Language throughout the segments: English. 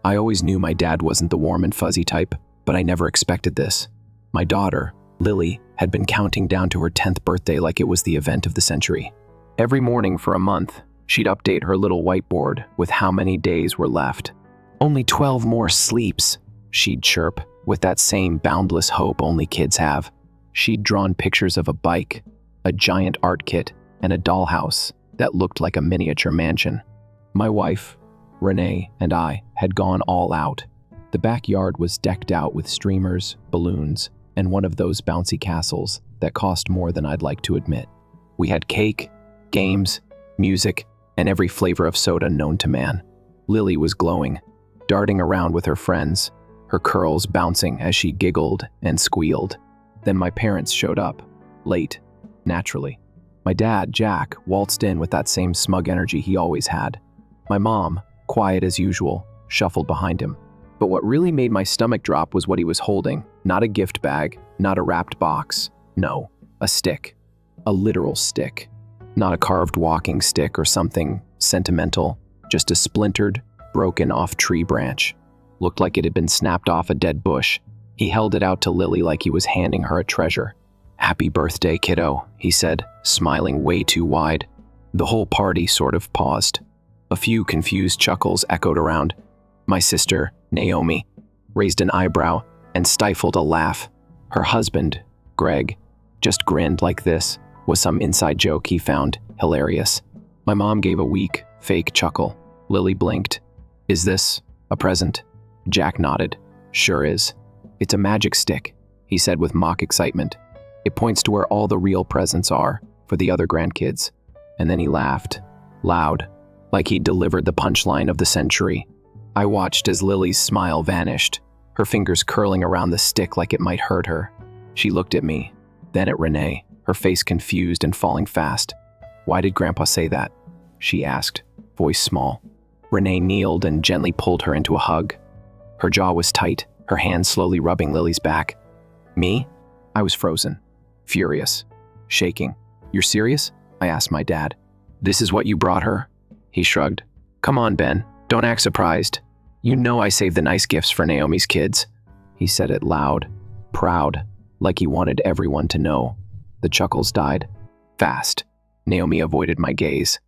I always knew my dad wasn't the warm and fuzzy type, but I never expected this. My daughter, Lily, had been counting down to her 10th birthday like it was the event of the century. Every morning for a month, she'd update her little whiteboard with how many days were left. "Only 12 more sleeps," she'd chirp, with that same boundless hope only kids have. She'd drawn pictures of a bike, a giant art kit, and a dollhouse that looked like a miniature mansion. My wife, Renee, and I had gone all out. The backyard was decked out with streamers, balloons, and one of those bouncy castles that cost more than I'd like to admit. We had cake, games, music, and every flavor of soda known to man. Lily was glowing, darting around with her friends, her curls bouncing as she giggled and squealed. Then my parents showed up, late, naturally. My dad, Jack, waltzed in with that same smug energy he always had. My mom, quiet as usual, shuffled behind him. But what really made my stomach drop was what he was holding. Not a gift bag, not a wrapped box. No, a stick. A literal stick. Not a carved walking stick or something sentimental, just a splintered, broken off tree branch. Looked like it had been snapped off a dead bush. He held it out to Lily like he was handing her a treasure. "Happy birthday, kiddo," he said, smiling way too wide. The whole party sort of paused. A few confused chuckles echoed around. My sister, Naomi, raised an eyebrow and stifled a laugh. Her husband, Greg, just grinned like this was some inside joke he found hilarious. My mom gave a weak, fake chuckle. Lily blinked. "Is this a present?" Jack nodded. "Sure is. It's a magic stick," he said with mock excitement. "It points to where all the real presents are for the other grandkids." And then he laughed, loud, like he'd delivered the punchline of the century. I watched as Lily's smile vanished, her fingers curling around the stick like it might hurt her. She looked at me, then at Renee, her face confused and falling fast. "Why did Grandpa say that?" she asked, voice small. Renee kneeled and gently pulled her into a hug. Her jaw was tight, her hand slowly rubbing Lily's back. Me? I was frozen, furious, shaking. "You're serious?" I asked my dad. "This is what you brought her?" He shrugged. "Come on, Ben, don't act surprised. You know I saved the nice gifts for Naomi's kids." He said it loud, proud, like he wanted everyone to know. The chuckles died. Fast. Naomi avoided my gaze.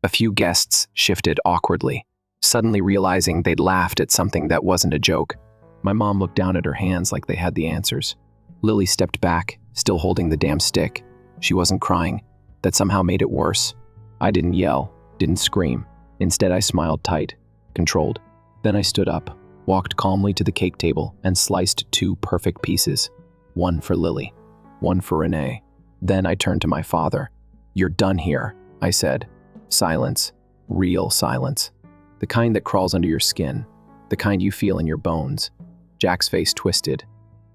A few guests shifted awkwardly, suddenly realizing they'd laughed at something that wasn't a joke. My mom looked down at her hands like they had the answers. Lily stepped back, still holding the damn stick. She wasn't crying. That somehow made it worse. I didn't yell, didn't scream. Instead, I smiled tight, controlled. Then I stood up, walked calmly to the cake table, and sliced 2 perfect pieces. One for Lily, one for Renee. Then I turned to my father. "You're done here," I said. Silence. Real silence. The kind that crawls under your skin. The kind you feel in your bones. Jack's face twisted.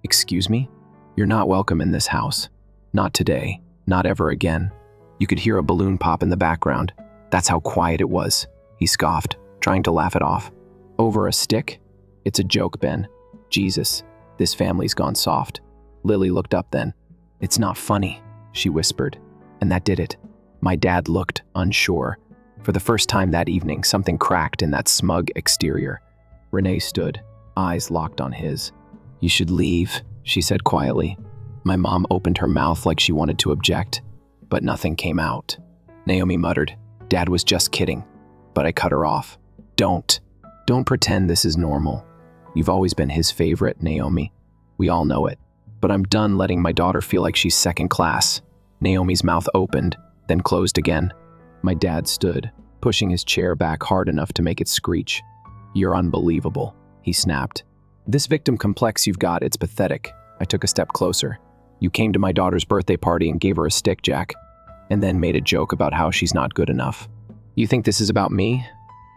"Excuse me? You're not welcome in this house. Not today. Not ever again." You could hear a balloon pop in the background. That's how quiet it was. He scoffed, trying to laugh it off. "Over a stick? It's a joke, Ben. Jesus, this family's gone soft." Lily looked up then. "It's not funny," she whispered. And that did it. My dad looked unsure. For the first time that evening, something cracked in that smug exterior. Renee stood, eyes locked on his. "You should leave," she said quietly. My mom opened her mouth like she wanted to object, but nothing came out. Naomi muttered, "Dad was just kidding." But I cut her off. Don't pretend this is normal. You've always been his favorite, Naomi. We all know it. But I'm done letting my daughter feel like she's second class." Naomi's mouth opened, then closed again. My dad stood, pushing his chair back hard enough to make it screech. "You're unbelievable," he snapped. "This victim complex you've got, it's pathetic." I took a step closer. "You came to my daughter's birthday party and gave her a stick, Jack, and then made a joke about how she's not good enough. You think this is about me?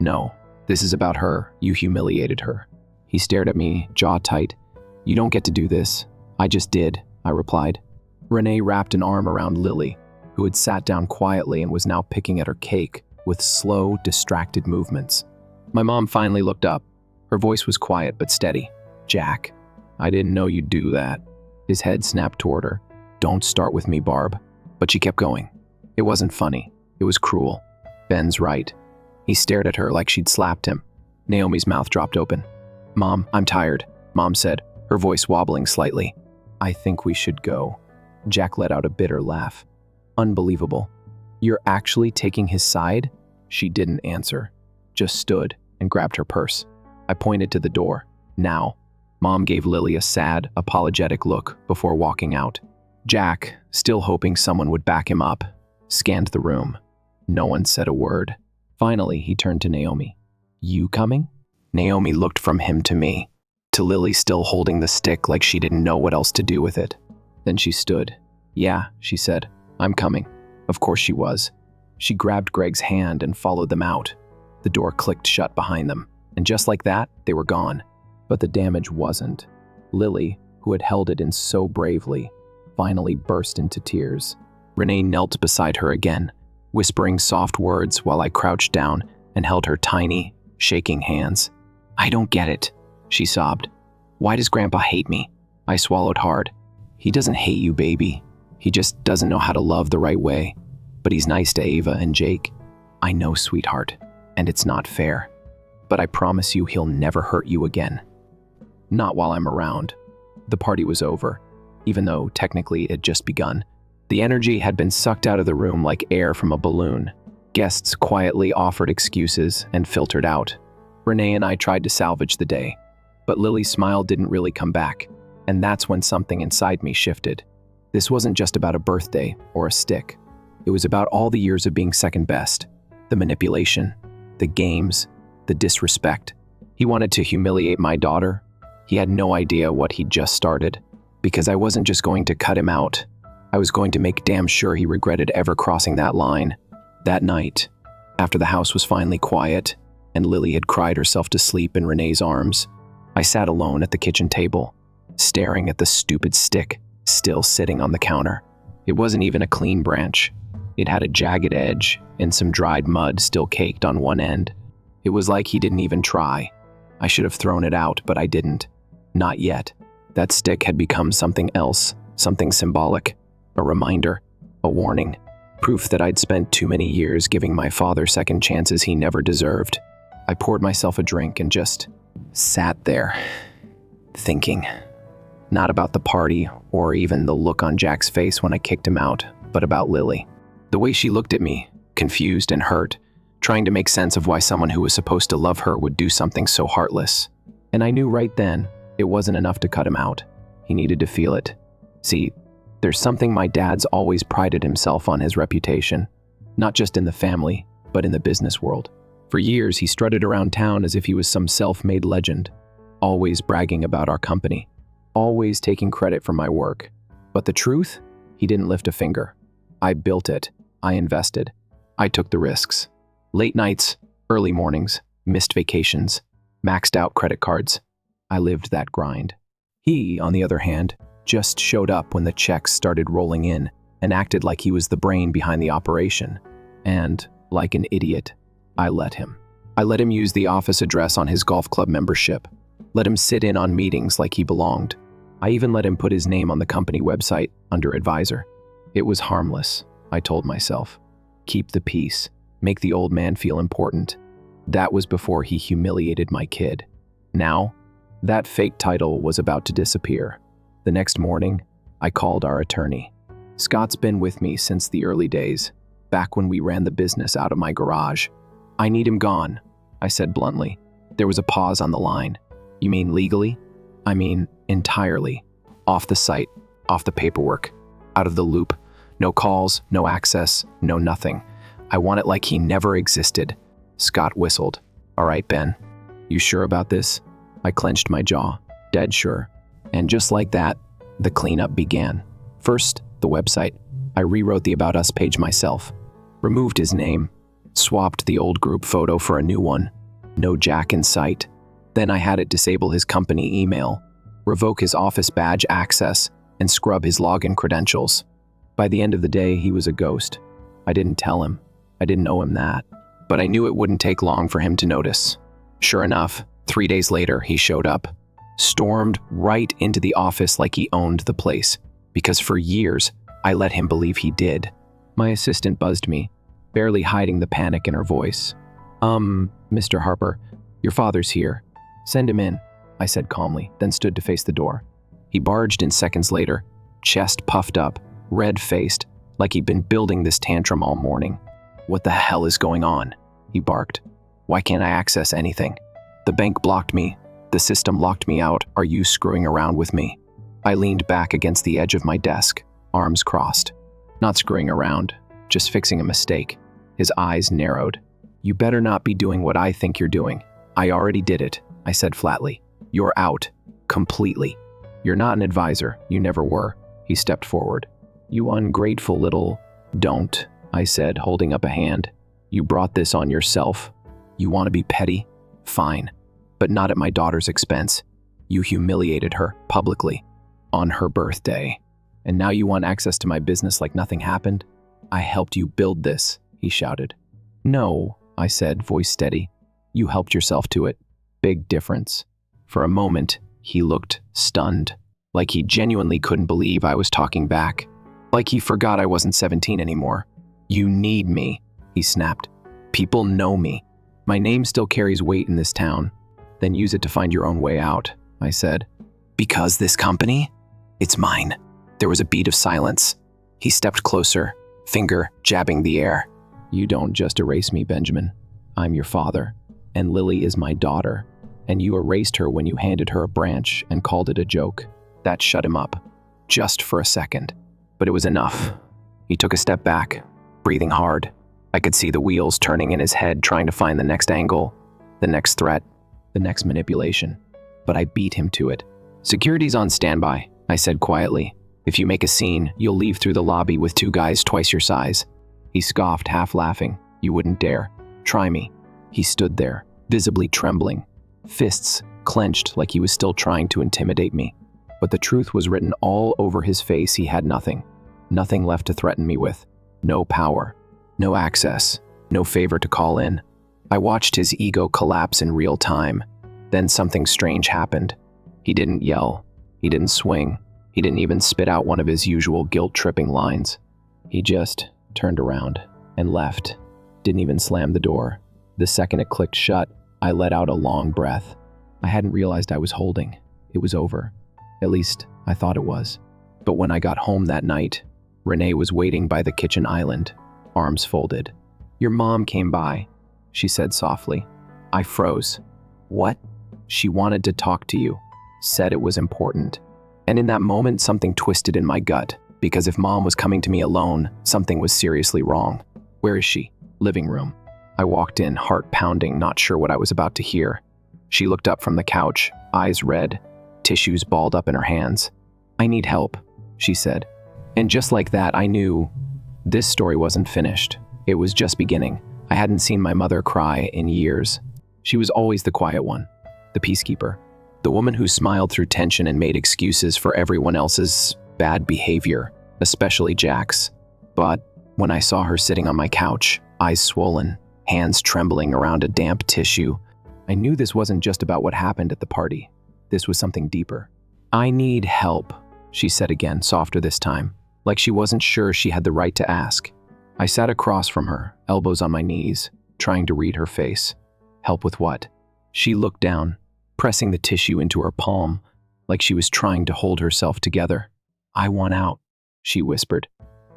No, this is about her. You humiliated her." He stared at me, jaw tight. "You don't get to do this." "I just did," I replied. Renee wrapped an arm around Lily, who had sat down quietly and was now picking at her cake with slow, distracted movements. My mom finally looked up. Her voice was quiet but steady. "Jack, I didn't know you'd do that." His head snapped toward her. "Don't start with me, Barb." But she kept going. It wasn't funny. It was cruel. Ben's right. He stared at her like she'd slapped him. Naomi's mouth dropped open. "Mom, I'm tired," Mom said, her voice wobbling slightly. "I think we should go." Jack let out a bitter laugh. "Unbelievable. You're actually taking his side?" She didn't answer, just stood and grabbed her purse. I pointed to the door. "Now." Mom gave Lily a sad, apologetic look before walking out. Jack, still hoping someone would back him up, scanned the room. No one said a word. Finally, he turned to Naomi. "You coming?" Naomi looked from him to me, to Lily still holding the stick like she didn't know what else to do with it. Then she stood. "Yeah," she said, "I'm coming." Of course she was. She grabbed Greg's hand and followed them out. The door clicked shut behind them, and just like that, they were gone. But the damage wasn't. Lily, who had held it in so bravely, finally burst into tears. Renee knelt beside her again, whispering soft words while I crouched down and held her tiny, shaking hands. "I don't get it," she sobbed. "Why does Grandpa hate me?" I swallowed hard. "He doesn't hate you, baby. He just doesn't know how to love the right way. But he's nice to Ava and Jake." "I know, sweetheart, and it's not fair. But I promise you he'll never hurt you again." "Not while I'm around." The party was over, even though technically it had just begun. The energy had been sucked out of the room like air from a balloon. Guests quietly offered excuses and filtered out. Renee and I tried to salvage the day, but Lily's smile didn't really come back, and that's when something inside me shifted. This wasn't just about a birthday or a stick. It was about all the years of being second best, the manipulation, the games, the disrespect. He wanted to humiliate my daughter. He had no idea what he'd just started, because I wasn't just going to cut him out. I was going to make damn sure he regretted ever crossing that line. That night, after the house was finally quiet and Lily had cried herself to sleep in Renee's arms, I sat alone at the kitchen table, staring at the stupid stick still sitting on the counter. It wasn't even a clean branch. It had a jagged edge and some dried mud still caked on one end. It was like he didn't even try. I should have thrown it out, but I didn't. Not yet. That stick had become something else, something symbolic, a reminder, a warning, proof that I'd spent too many years giving my father second chances he never deserved. I poured myself a drink and just sat there, thinking. Not about the party or even the look on Jack's face when I kicked him out, but about Lily. The way she looked at me, confused and hurt, trying to make sense of why someone who was supposed to love her would do something so heartless. And I knew right then it wasn't enough to cut him out. He needed to feel it. See, there's something my dad's always prided himself on: his reputation, not just in the family, but in the business world. For years, he strutted around town as if he was some self-made legend, always bragging about our company, always taking credit for my work. But the truth? He didn't lift a finger. I built it. I invested. I took the risks. Late nights, early mornings, missed vacations, maxed out credit cards. I lived that grind. He, on the other hand, just showed up when the checks started rolling in and acted like he was the brain behind the operation. And, like an idiot, I let him. I let him use the office address on his golf club membership, let him sit in on meetings like he belonged. I even let him put his name on the company website under advisor. It was harmless, I told myself. Keep the peace, make the old man feel important. That was before he humiliated my kid. Now, that fake title was about to disappear. The next morning, I called our attorney. Scott's been with me since the early days, back when we ran the business out of my garage. "I need him gone," I said bluntly. There was a pause on the line. "You mean legally?" "I mean entirely. Off the site, off the paperwork, out of the loop. No calls, no access, no nothing. I want it like he never existed." Scott whistled. "All right, Ben. You sure about this?" I clenched my jaw, dead sure. And just like that, the cleanup began. First, the website. I rewrote the About Us page myself, removed his name, swapped the old group photo for a new one. No Jack in sight. Then I had it disable his company email, revoke his office badge access, and scrub his login credentials. By the end of the day, he was a ghost. I didn't tell him. I didn't owe him that. But I knew it wouldn't take long for him to notice. Sure enough, 3 days later, he showed up. Stormed right into the office like he owned the place, because for years, I let him believe he did. My assistant buzzed me, barely hiding the panic in her voice. Mr. Harper, your father's here. Send him in." I said calmly, then stood to face the door. He barged in seconds later, chest puffed up, red-faced, like he'd been building this tantrum all morning. "What the hell is going on?" he barked. "Why can't I access anything? The bank blocked me. The system locked me out. Are you screwing around with me?" I leaned back against the edge of my desk, arms crossed. "Not screwing around, just fixing a mistake." His eyes narrowed. "You better not be doing what I think you're doing." "I already did it," I said flatly. "You're out. Completely. You're not an advisor. You never were." He stepped forward. "You ungrateful little..." "Don't," I said, holding up a hand. "You brought this on yourself. You want to be petty? Fine. But not at my daughter's expense. You humiliated her, publicly. On her birthday. And now you want access to my business like nothing happened? I helped you build this," he shouted. "No," I said, voice steady. "You helped yourself to it. Big difference." For a moment, he looked stunned, like he genuinely couldn't believe I was talking back, like he forgot I wasn't 17 anymore. "You need me," he snapped. "People know me. My name still carries weight in this town. Then use it to find your own way out," I said. "Because this company? It's mine." There was a beat of silence. He stepped closer, finger jabbing the air. "You don't just erase me, Benjamin. I'm your father, and Lily is my daughter, and you erased her when you handed her a branch and called it a joke." That shut him up, just for a second. But it was enough. He took a step back, breathing hard. I could see the wheels turning in his head, trying to find the next angle, the next threat, the next manipulation. But I beat him to it. "Security's on standby," I said quietly. "If you make a scene, you'll leave through the lobby with 2 guys twice your size." He scoffed, half laughing. "You wouldn't dare. Try me." He stood there, visibly trembling, fists clenched like he was still trying to intimidate me. But the truth was written all over his face. He had nothing. Nothing left to threaten me with. No power. No access. No favor to call in. I watched his ego collapse in real time. Then something strange happened. He didn't yell. He didn't swing. He didn't even spit out one of his usual guilt-tripping lines. He just turned around and left. Didn't even slam the door. The second it clicked shut, I let out a long breath. I hadn't realized I was holding. It was over. At least, I thought it was. But when I got home that night, Renee was waiting by the kitchen island, arms folded. "Your mom came by," she said softly. I froze. "What?" "She wanted to talk to you. Said it was important." And in that moment, something twisted in my gut, because if Mom was coming to me alone, something was seriously wrong. "Where is she?" "Living room." I walked in, heart pounding, not sure what I was about to hear. She looked up from the couch, eyes red, tissues balled up in her hands. "I need help," she said. And just like that, I knew this story wasn't finished. It was just beginning. I hadn't seen my mother cry in years. She was always the quiet one, the peacekeeper, the woman who smiled through tension and made excuses for everyone else's bad behavior, especially Jack's. But when I saw her sitting on my couch, eyes swollen, hands trembling around a damp tissue, I knew this wasn't just about what happened at the party. This was something deeper. "I need help," she said again, softer this time, like she wasn't sure she had the right to ask. I sat across from her, elbows on my knees, trying to read her face. "Help with what?" She looked down, pressing the tissue into her palm, like she was trying to hold herself together. "I want out," she whispered.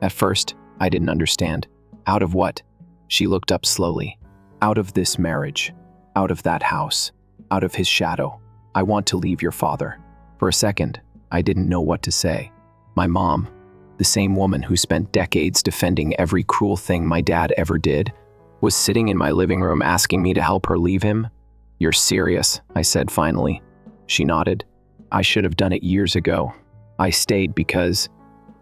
At first, I didn't understand. "Out of what?" She looked up slowly. "Out of this marriage. Out of that house. Out of his shadow. I want to leave your father." For a second, I didn't know what to say. My mom, the same woman who spent decades defending every cruel thing my dad ever did, was sitting in my living room asking me to help her leave him. "You're serious," I said finally. She nodded. "I should have done it years ago. I stayed because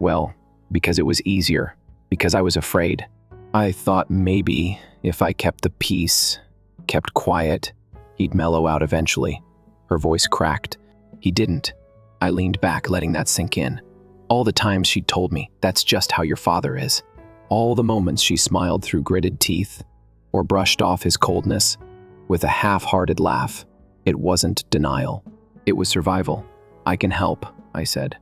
it was easier, because I was afraid. I thought maybe if I kept the peace, kept quiet, he'd mellow out eventually." Her voice cracked. He didn't. I leaned back, letting that sink in. All the times she'd told me, "That's just how your father is." All the moments she smiled through gritted teeth, or brushed off his coldness with a half-hearted laugh. It wasn't denial. It was survival. "I can help," I said.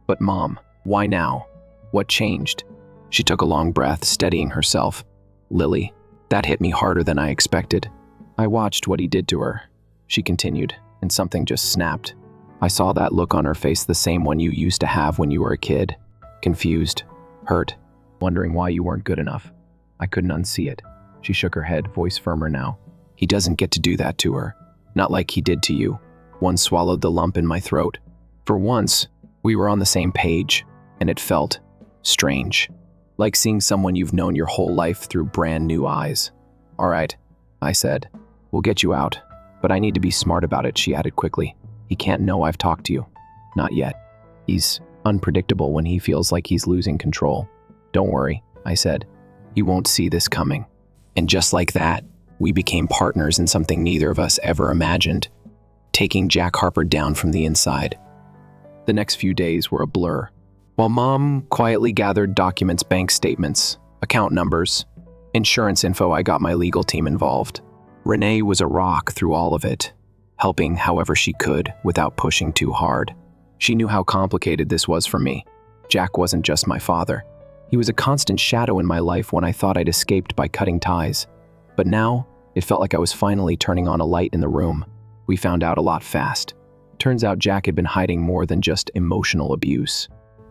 "But Mom, why now? What changed?" She took a long breath, steadying herself. "Lily, that hit me harder than I expected. I watched what he did to her," she continued. and something just snapped. I saw that look on her face, the same one you used to have when you were a kid. Confused, hurt, wondering why you weren't good enough. I couldn't unsee it. She shook her head, voice firmer now. He doesn't get to do that to her. Not like he did to you. One swallowed the lump in my throat. For once, we were on the same page, and it felt strange. Like seeing someone you've known your whole life through brand new eyes. All right, I said. We'll get you out. But I need to be smart about it, she added quickly. He can't know I've talked to you. Not yet. He's unpredictable when he feels like he's losing control. Don't worry, I said. He won't see this coming. And just like that, we became partners in something neither of us ever imagined. Taking Jack Harper down from the inside. The next few days were a blur. While Mom quietly gathered documents, bank statements, account numbers, insurance info, I got my legal team involved. Renee was a rock through all of it, helping however she could without pushing too hard. She knew how complicated this was for me. Jack wasn't just my father. He was a constant shadow in my life when I thought I'd escaped by cutting ties. But now, it felt like I was finally turning on a light in the room. We found out a lot fast. Turns out Jack had been hiding more than just emotional abuse.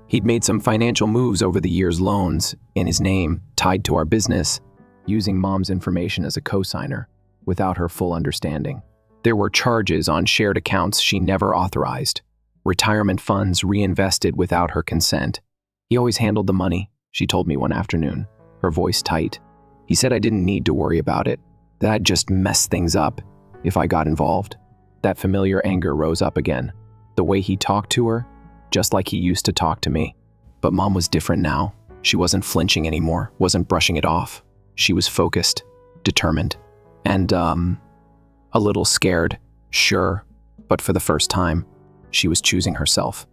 He'd made some financial moves over the years, loans in his name tied to our business, using Mom's information as a co-signer without her full understanding. There were charges on shared accounts she never authorized, retirement funds reinvested without her consent. He always handled the money, she told me one afternoon, her voice tight. He said I didn't need to worry about it. That'd just mess things up if I got involved. That familiar anger rose up again. The way he talked to her, just like he used to talk to me. But Mom was different now. She wasn't flinching anymore, wasn't brushing it off. She was focused, determined, and, a little scared, sure, but for the first time, she was choosing herself.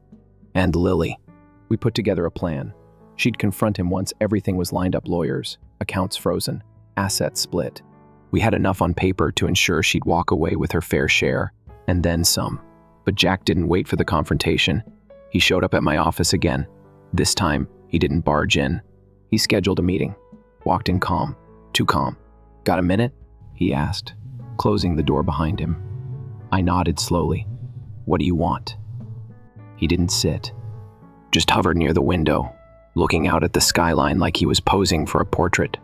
And Lily. We put together a plan. She'd confront him once everything was lined up, lawyers, accounts frozen, assets split. We had enough on paper to ensure she'd walk away with her fair share, and then some. But Jack didn't wait for the confrontation. He showed up at my office again. This time, he didn't barge in. He scheduled a meeting. Walked in calm, too calm. Got a minute? He asked, closing the door behind him. I nodded slowly. What do you want? He didn't sit. Just hovered near the window, looking out at the skyline like he was posing for a portrait.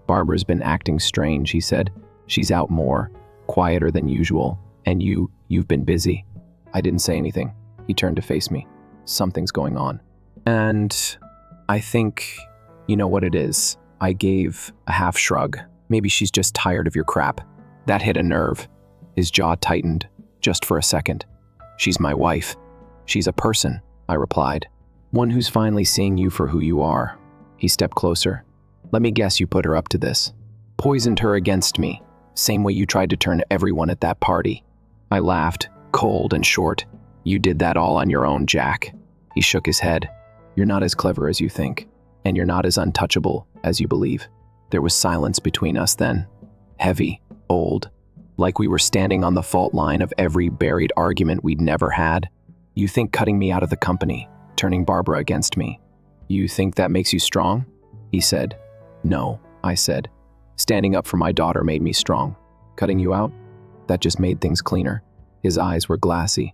Barbara's been acting strange, he said. She's out more, quieter than usual, and you've been busy. I didn't say anything. He turned to face me. Something's going on. And I think you know what it is. I gave a half shrug. Maybe she's just tired of your crap. That hit a nerve. His jaw tightened, just for a second. She's my wife. She's a person, I replied. One who's finally seeing you for who you are. He stepped closer. Let me guess you put her up to this. Poisoned her against me, same way you tried to turn everyone at that party. I laughed, cold and short. You did that all on your own, Jack. He shook his head. You're not as clever as you think, and you're not as untouchable as you believe. There was silence between us then. Heavy, old, like we were standing on the fault line of every buried argument we'd never had. You think cutting me out of the company, turning Barbara against me, you think that makes you strong? He said. No, I said. Standing up for my daughter made me strong. Cutting you out? That just made things cleaner. His eyes were glassy.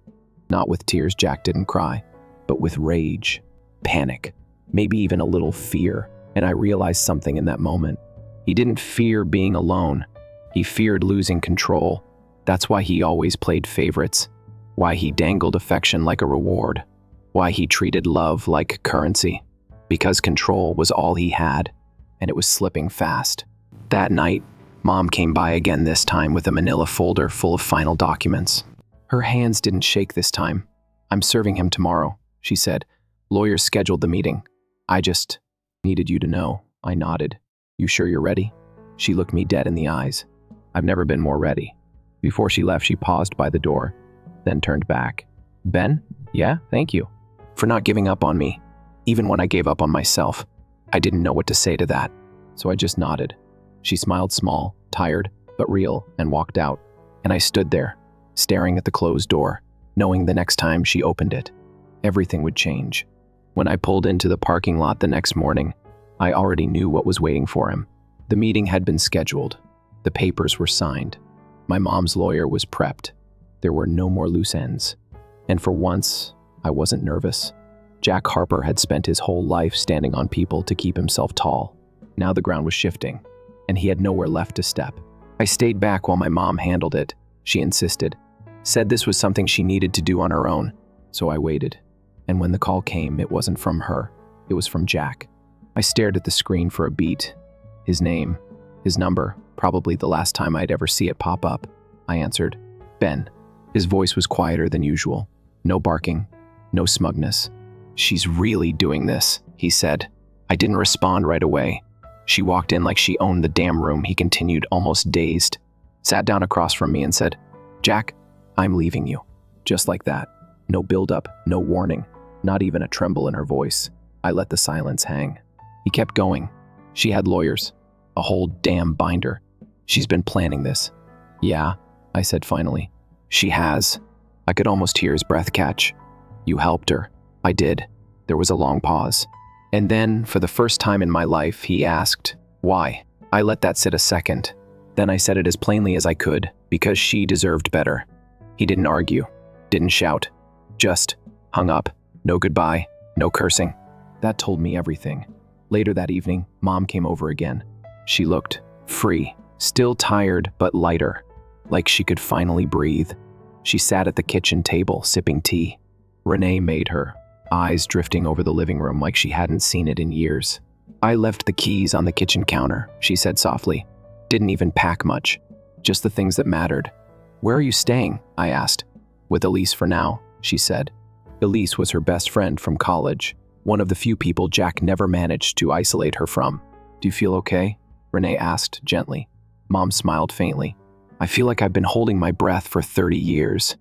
Not with tears, Jack didn't cry, but with rage, panic, maybe even a little fear. And I realized something in that moment. He didn't fear being alone. He feared losing control. That's why he always played favorites. Why he dangled affection like a reward. Why he treated love like currency. Because control was all he had, and it was slipping fast. That night, Mom came by again, this time with a manila folder full of final documents. Her hands didn't shake this time. I'm serving him tomorrow, she said. Lawyers scheduled the meeting. I just needed you to know. I nodded. You sure you're ready? She looked me dead in the eyes. I've never been more ready. Before she left, she paused by the door, then turned back. Ben? Yeah, thank you. For not giving up on me, even when I gave up on myself. I didn't know what to say to that, so I just nodded. She smiled small, tired, but real, and walked out. And I stood there, staring at the closed door, knowing the next time she opened it, everything would change. When I pulled into the parking lot the next morning, I already knew what was waiting for him. The meeting had been scheduled. The papers were signed. My mom's lawyer was prepped. There were no more loose ends. And for once, I wasn't nervous. Jack Harper had spent his whole life standing on people to keep himself tall. Now the ground was shifting, and he had nowhere left to step. I stayed back while my mom handled it. She insisted, said this was something she needed to do on her own. So I waited. And when the call came, it wasn't from her. It was from Jack. I stared at the screen for a beat. His name, his number, probably the last time I'd ever see it pop up. I answered, Ben. His voice was quieter than usual. No barking, no smugness. She's really doing this, he said. I didn't respond right away. She walked in like she owned the damn room, he continued, almost dazed. Sat down across from me and said, Jack, I'm leaving you. Just like that. No build-up, no warning, not even a tremble in her voice. I let the silence hang. He kept going. She had lawyers. A whole damn binder. She's been planning this. Yeah, I said finally. She has. I could almost hear his breath catch. You helped her. I did. There was a long pause. And then, for the first time in my life, he asked, why? I let that sit a second. Then I said it as plainly as I could, because she deserved better. He didn't argue, didn't shout, just hung up. No goodbye, no cursing. That told me everything. Later that evening, Mom came over again. She looked free, still tired but lighter, like she could finally breathe. She sat at the kitchen table, sipping tea. Renee made her, eyes drifting over the living room like she hadn't seen it in years. I left the keys on the kitchen counter, she said softly. Didn't even pack much, just the things that mattered. Where are you staying? I asked. With Elise for now, she said. Elise was her best friend from college, one of the few people Jack never managed to isolate her from. Do you feel okay? Renee asked gently. Mom smiled faintly. I feel like I've been holding my breath for 30 years.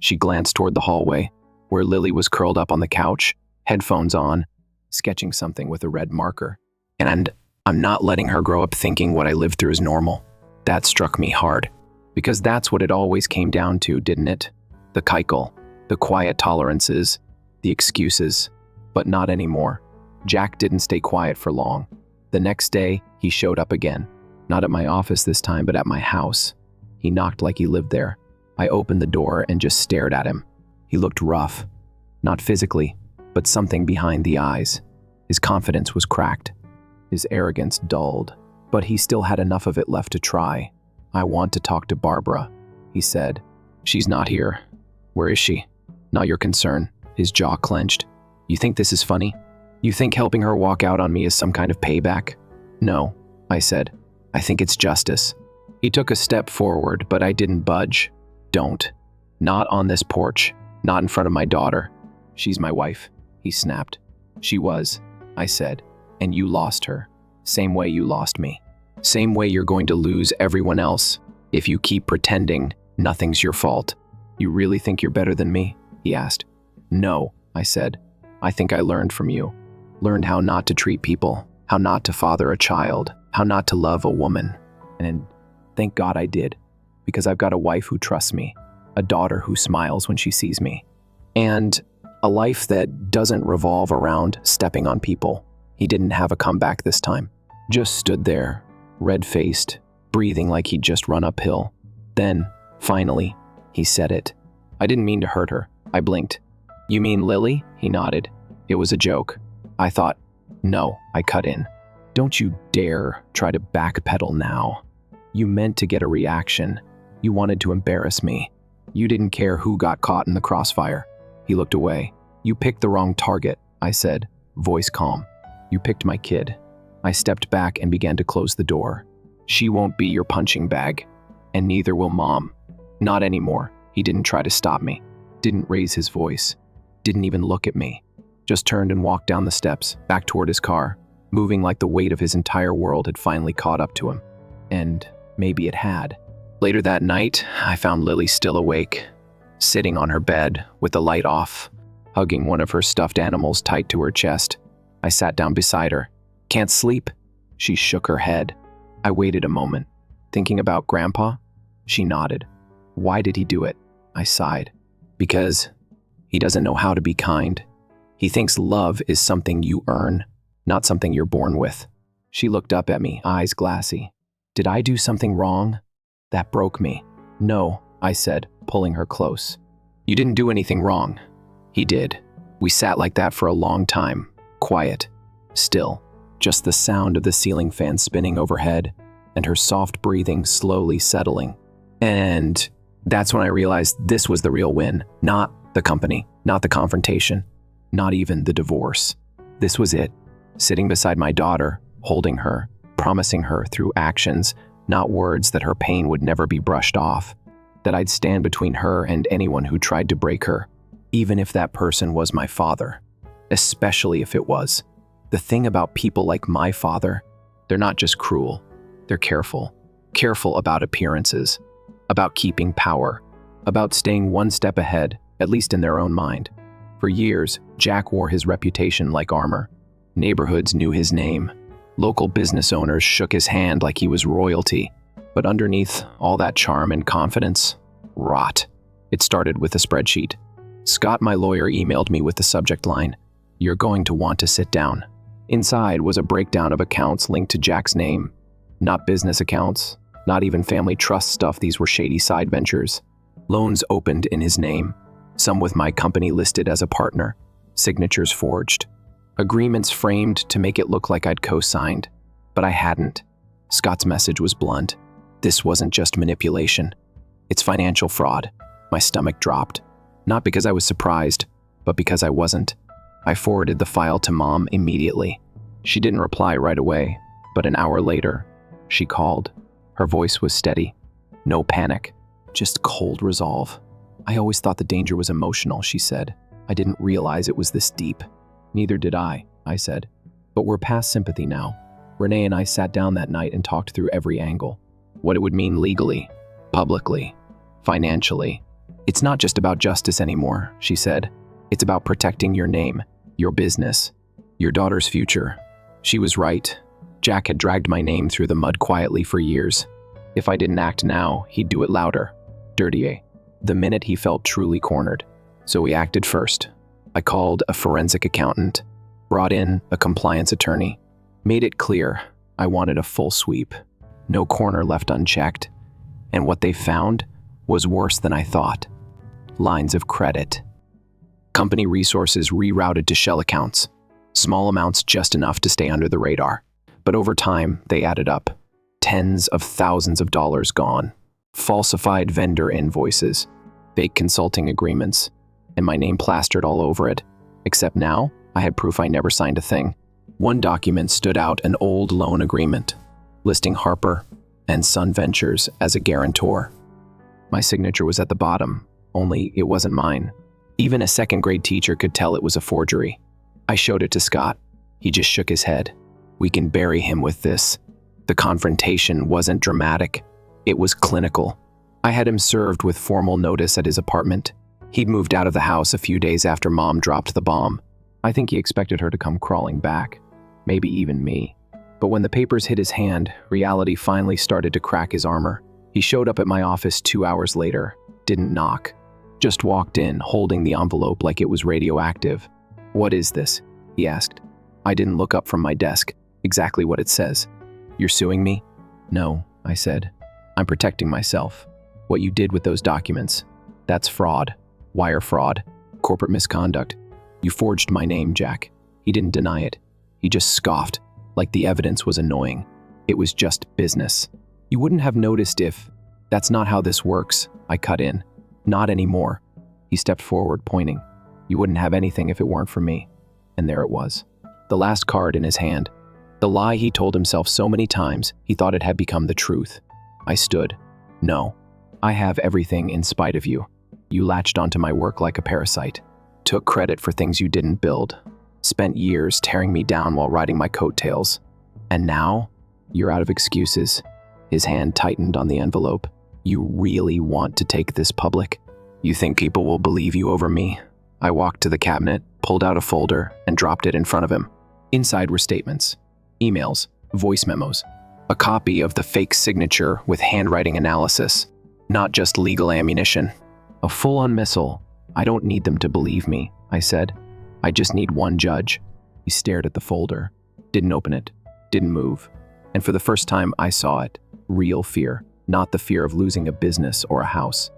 She glanced toward the hallway, where Lily was curled up on the couch, headphones on, sketching something with a red marker. And I'm not letting her grow up thinking what I lived through is normal. That struck me hard, because that's what it always came down to, didn't it? The keikel, the quiet tolerances, the excuses, but not anymore. Jack didn't stay quiet for long. The next day, he showed up again, not at my office this time, but at my house. He knocked like he lived there. I opened the door and just stared at him. He looked rough, not physically, but something behind the eyes. His confidence was cracked, his arrogance dulled, but he still had enough of it left to try. I want to talk to Barbara, he said. She's not here. Where is she? Not your concern. His jaw clenched. You think this is funny? You think helping her walk out on me is some kind of payback? No, I said. I think it's justice. He took a step forward, but I didn't budge. Don't. Not on this porch. Not in front of my daughter. She's my wife, he snapped. She was, I said, and you lost her. Same way you lost me. Same way you're going to lose everyone else if you keep pretending nothing's your fault. You really think you're better than me? He asked. No, I said. I think I learned from you. Learned how not to treat people, how not to father a child, how not to love a woman. And thank God I did, because I've got a wife who trusts me, a daughter who smiles when she sees me, and a life that doesn't revolve around stepping on people. He didn't have a comeback this time. Just stood there, red-faced, breathing like he'd just run uphill. Then, finally, he said it. I didn't mean to hurt her. I blinked. You mean Lily? He nodded. It was a joke. I thought, no, I cut in. Don't you dare try to backpedal now. You meant to get a reaction. You wanted to embarrass me. You didn't care who got caught in the crossfire. He looked away. You picked the wrong target, I said, voice calm. You picked my kid. I stepped back and began to close the door. She won't be your punching bag, and neither will Mom. Not anymore. He didn't try to stop me, didn't raise his voice, didn't even look at me. Just turned and walked down the steps, back toward his car, moving like the weight of his entire world had finally caught up to him. And maybe it had. Later that night, I found Lily still awake, sitting on her bed with the light off, hugging one of her stuffed animals tight to her chest. I sat down beside her. Can't sleep? She shook her head. I waited a moment, thinking about Grandpa. She nodded. Why did he do it? I sighed. Because he doesn't know how to be kind. He thinks love is something you earn, not something you're born with. She looked up at me, eyes glassy. Did I do something wrong? That broke me. No, I said. pulling her close. "You didn't do anything wrong." He did. We sat like that for a long time, quiet, still, just the sound of the ceiling fan spinning overhead and her soft breathing slowly settling. And that's when I realized this was the real win, not the company, not the confrontation, not even the divorce. This was it, sitting beside my daughter, holding her, promising her through actions, not words, that her pain would never be brushed off, that I'd stand between her and anyone who tried to break her, even if that person was my father, especially if it was. The thing about people like my father, they're not just cruel, they're careful about appearances, about keeping power, about staying one step ahead, at least in their own mind. For years, Jack wore his reputation like armor. Neighborhoods knew his name. Local business owners shook his hand like he was royalty. But underneath all that charm and confidence, rot. It started with a spreadsheet. Scott, my lawyer, emailed me with the subject line, "You're going to want to sit down." Inside was a breakdown of accounts linked to Jack's name. Not business accounts, not even family trust stuff. These were shady side ventures. Loans opened in his name, some with my company listed as a partner, signatures forged. Agreements framed to make it look like I'd co-signed, but I hadn't. Scott's message was blunt. This wasn't just manipulation. It's financial fraud. My stomach dropped. Not because I was surprised, but because I wasn't. I forwarded the file to Mom immediately. She didn't reply right away, but an hour later, she called. Her voice was steady. No panic, just cold resolve. "I always thought the danger was emotional," she said. "I didn't realize it was this deep." "Neither did I said. "But we're past sympathy now." Renee and I sat down that night and talked through every angle. What it would mean legally, publicly, financially. "It's not just about justice anymore," she said. "It's about protecting your name, your business, your daughter's future." She was right. Jack had dragged my name through the mud quietly for years. If I didn't act now, he'd do it louder, dirtier, the minute he felt truly cornered. So we acted first. I called a forensic accountant, brought in a compliance attorney, made it clear I wanted a full sweep, no corner left unchecked. And what they found was worse than I thought. Lines of credit. Company resources rerouted to shell accounts, small amounts just enough to stay under the radar. But over time, they added up. Tens of thousands of dollars gone. Falsified vendor invoices, fake consulting agreements, and my name plastered all over it. Except now, I had proof I never signed a thing. One document stood out, an old loan agreement, listing Harper and Son Ventures as a guarantor. My signature was at the bottom, only it wasn't mine. Even a second-grade teacher could tell it was a forgery. I showed it to Scott. He just shook his head. "We can bury him with this." The confrontation wasn't dramatic. It was clinical. I had him served with formal notice at his apartment. He'd moved out of the house a few days after Mom dropped the bomb. I think he expected her to come crawling back. Maybe even me. But when the papers hit his hand, reality finally started to crack his armor. He showed up at my office 2 hours later, didn't knock. Just walked in, holding the envelope like it was radioactive. "What is this?" he asked. I didn't look up from my desk. Exactly what it says. "You're suing me?" "No," I said. "I'm protecting myself. What you did with those documents, that's fraud. Wire fraud. Corporate misconduct. You forged my name, Jack." He didn't deny it. He just scoffed, like the evidence was annoying. It was just business. "You wouldn't have noticed if..." "That's not how this works," I cut in. "Not anymore." He stepped forward, pointing. "You wouldn't have anything if it weren't for me." And there it was. The last card in his hand. The lie he told himself so many times, he thought it had become the truth. I stood. "No. I have everything in spite of you. You latched onto my work like a parasite. Took credit for things you didn't build. Spent years tearing me down while riding my coattails. And now, you're out of excuses." His hand tightened on the envelope. "You really want to take this public? You think people will believe you over me?" I walked to the cabinet, pulled out a folder, and dropped it in front of him. Inside were statements, emails, voice memos, a copy of the fake signature with handwriting analysis, not just legal ammunition. A full-on missile. "I don't need them to believe me," I said. "I just need one judge." He stared at the folder, didn't open it, didn't move. And for the first time, I saw it. Real fear, not the fear of losing a business or a house.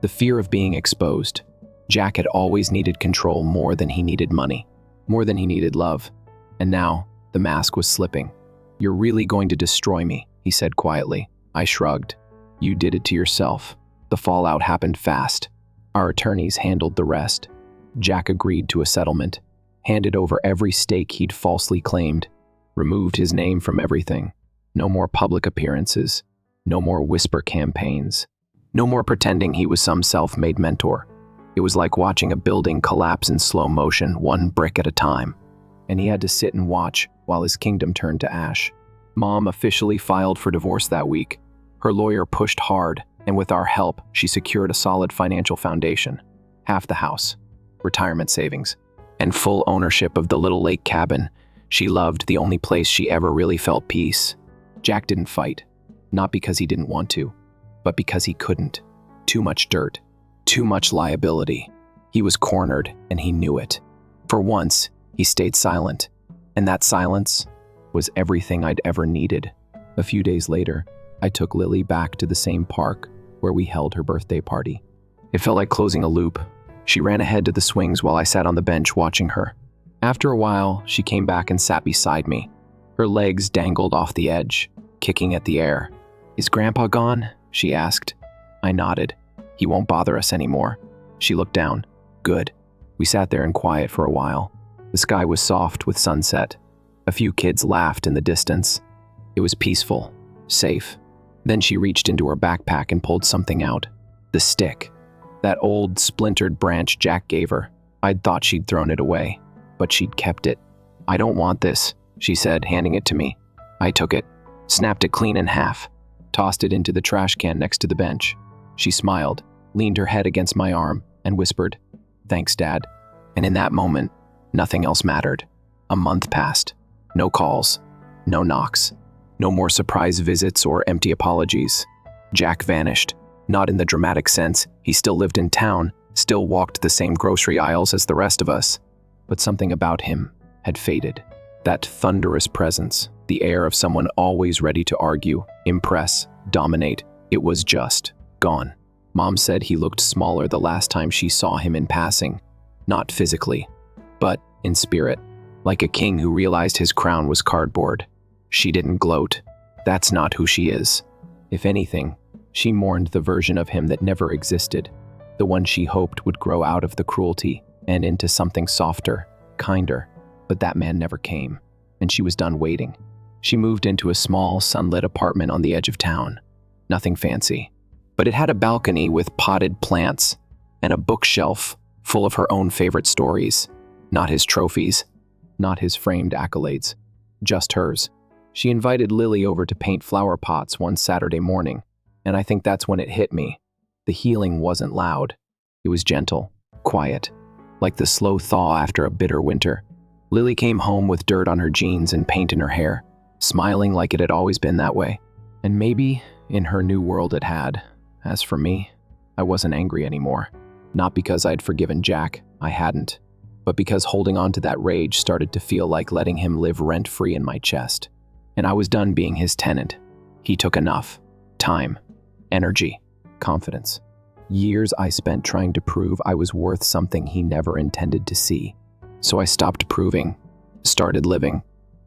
The fear of being exposed. Jack had always needed control more than he needed money, more than he needed love. And now, the mask was slipping. "You're really going to destroy me," he said quietly. I shrugged. "You did it to yourself." The fallout happened fast. Our attorneys handled the rest. Jack agreed to a settlement, handed over every stake he'd falsely claimed, removed his name from everything. No more public appearances, no more whisper campaigns, no more pretending he was some self-made mentor. It was like watching a building collapse in slow motion, one brick at a time. And he had to sit and watch while his kingdom turned to ash. Mom officially filed for divorce that week. Her lawyer pushed hard, and with our help, she secured a solid financial foundation. Half the house, retirement savings, and full ownership of the little lake cabin she loved, the only place she ever really felt peace. Jack didn't fight, not because he didn't want to, but because he couldn't. Too much dirt, too much liability. He was cornered, and he knew it. For once, he stayed silent, and that silence was everything I'd ever needed. A few days later, I took Lily back to the same park where we held her birthday party. It felt like closing a loop. She ran ahead to the swings while I sat on the bench watching her. After a while, she came back and sat beside me. Her legs dangled off the edge, kicking at the air. "Is Grandpa gone?" she asked. I nodded. "He won't bother us anymore." She looked down. "Good." We sat there in quiet for a while. The sky was soft with sunset. A few kids laughed in the distance. It was peaceful, safe. Then she reached into her backpack and pulled something out. The stick. That old, splintered branch Jack gave her. I'd thought she'd thrown it away, but she'd kept it. "I don't want this," she said, handing it to me. I took it, snapped it clean in half, tossed it into the trash can next to the bench. She smiled, leaned her head against my arm, and whispered, "Thanks, Dad." And in that moment, nothing else mattered. A month passed. No calls, no knocks, no more surprise visits or empty apologies. Jack vanished. Not in the dramatic sense. He still lived in town, still walked the same grocery aisles as the rest of us. But something about him had faded. That thunderous presence, the air of someone always ready to argue, impress, dominate, it was just gone. Mom said he looked smaller the last time she saw him in passing. Not physically, but in spirit. Like a king who realized his crown was cardboard. She didn't gloat. That's not who she is. If anything, she mourned the version of him that never existed, the one she hoped would grow out of the cruelty and into something softer, kinder. But that man never came, and she was done waiting. She moved into a small, sunlit apartment on the edge of town. Nothing fancy, but it had a balcony with potted plants and a bookshelf full of her own favorite stories. Not his trophies, not his framed accolades, just hers. She invited Lily over to paint flower pots one Saturday morning, and I think that's when it hit me. The healing wasn't loud. It was gentle, quiet, like the slow thaw after a bitter winter. Lily came home with dirt on her jeans and paint in her hair, smiling like it had always been that way. And maybe in her new world it had. As for me, I wasn't angry anymore. Not because I'd forgiven Jack, I hadn't, but because holding on to that rage started to feel like letting him live rent-free in my chest. And I was done being his tenant. He took enough. Time, energy, confidence. Years I spent trying to prove I was worth something he never intended to see. So I stopped proving, started living.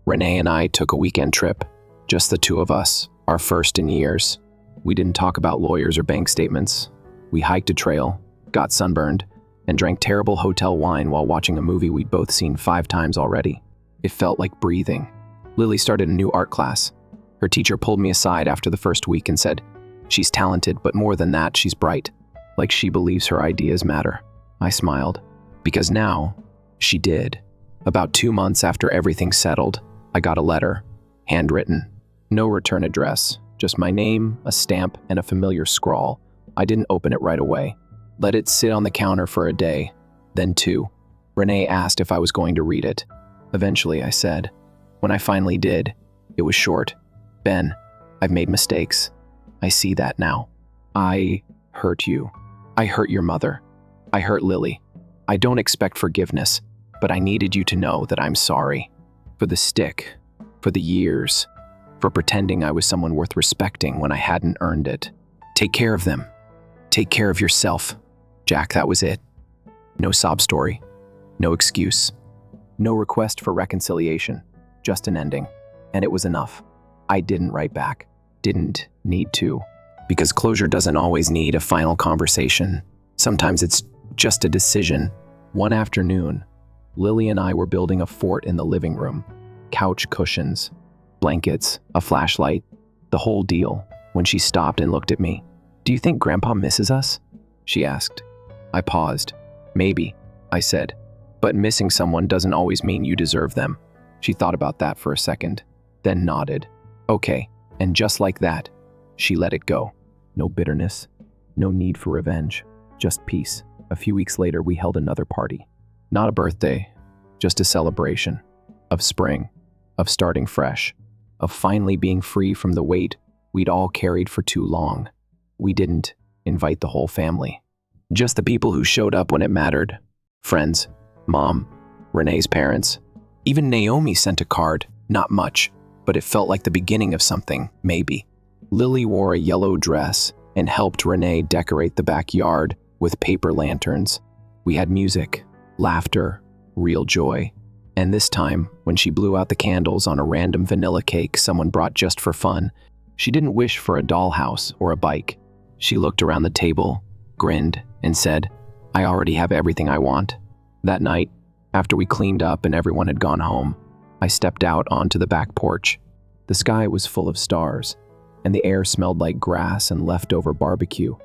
Renee and I took a weekend trip, just the two of us, our first in years. We didn't talk about lawyers or bank statements. We hiked a trail, got sunburned, and drank terrible hotel wine while watching a movie we'd both seen 5 times already. It felt like breathing. Lily started a new art class. Her teacher pulled me aside after the first week and said, "She's talented, but more than that, she's bright. Like she believes her ideas matter." I smiled, because now, she did. About 2 months after everything settled, I got a letter, handwritten. No return address, just my name, a stamp, and a familiar scrawl. I didn't open it right away. Let it sit on the counter for a day, then 2. Renee asked if I was going to read it. Eventually, I said. When I finally did, it was short. "Ben, I've made mistakes. I see that now. I hurt you. I hurt your mother. I hurt Lily. I don't expect forgiveness, but I needed you to know that I'm sorry. For the stick, for the years, for pretending I was someone worth respecting when I hadn't earned it. Take care of them. Take care of yourself. Jack, that was it. No sob story. No excuse. No request for reconciliation. Just an ending. And it was enough. I didn't write back. Didn't need to. Because closure doesn't always need a final conversation. Sometimes it's just a decision. One afternoon, Lily and I were building a fort in the living room. Couch cushions, blankets, a flashlight, the whole deal, when she stopped and looked at me. "Do you think Grandpa misses us?" she asked. I paused. "Maybe," I said. "But missing someone doesn't always mean you deserve them." She thought about that for a second, then nodded. "Okay." And just like that, she let it go. No bitterness, no need for revenge, just peace. A few weeks later, we held another party. Not a birthday, just a celebration. Of spring, of starting fresh, of finally being free from the weight we'd all carried for too long. We didn't invite the whole family. Just the people who showed up when it mattered. Friends, Mom, Renee's parents. Even Naomi sent a card, not much, but it felt like the beginning of something, maybe. Lily wore a yellow dress and helped Renee decorate the backyard with paper lanterns. We had music, laughter, real joy. And this time, when she blew out the candles on a random vanilla cake someone brought just for fun, she didn't wish for a dollhouse or a bike. She looked around the table, grinned, and said, "I already have everything I want." That night, after we cleaned up and everyone had gone home, I stepped out onto the back porch. The sky was full of stars, and the air smelled like grass and leftover barbecue.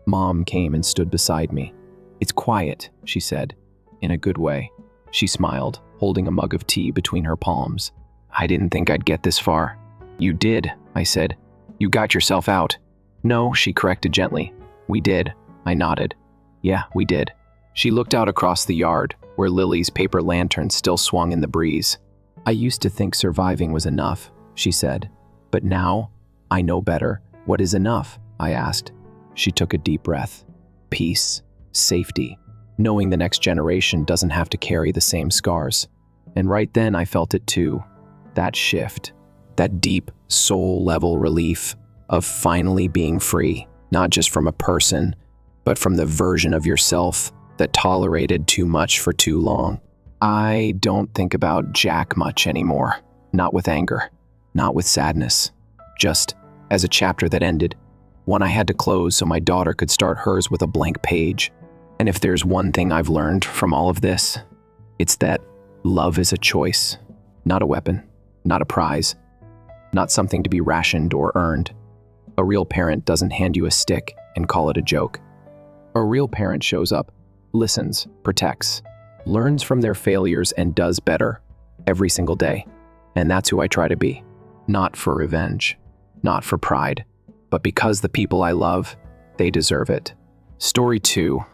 Mom came and stood beside me. "It's quiet," she said, in a good way. She smiled, holding a mug of tea between her palms. "I didn't think I'd get this far." "You did," I said. "You got yourself out." "No," she corrected gently. "We did." I nodded. "Yeah, we did." She looked out across the yard, where Lily's paper lantern still swung in the breeze. "I used to think surviving was enough," she said. "But now, I know better. What is enough?" I asked. She took a deep breath. Peace, safety, knowing the next generation doesn't have to carry the same scars. And right then I felt it too. That shift, that deep soul-level relief of finally being free, not just from a person, but from the version of yourself that tolerated too much for too long. I don't think about Jack much anymore. Not with anger, not with sadness. Just as a chapter that ended, one I had to close so my daughter could start hers with a blank page. And if there's one thing I've learned from all of this, it's that love is a choice, not a weapon, not a prize, not something to be rationed or earned. A real parent doesn't hand you a stick and call it a joke. A real parent shows up, listens, protects, learns from their failures, and does better every single day. And that's who I try to be. Not for revenge, not for pride, but because the people I love, they deserve it. Story 2.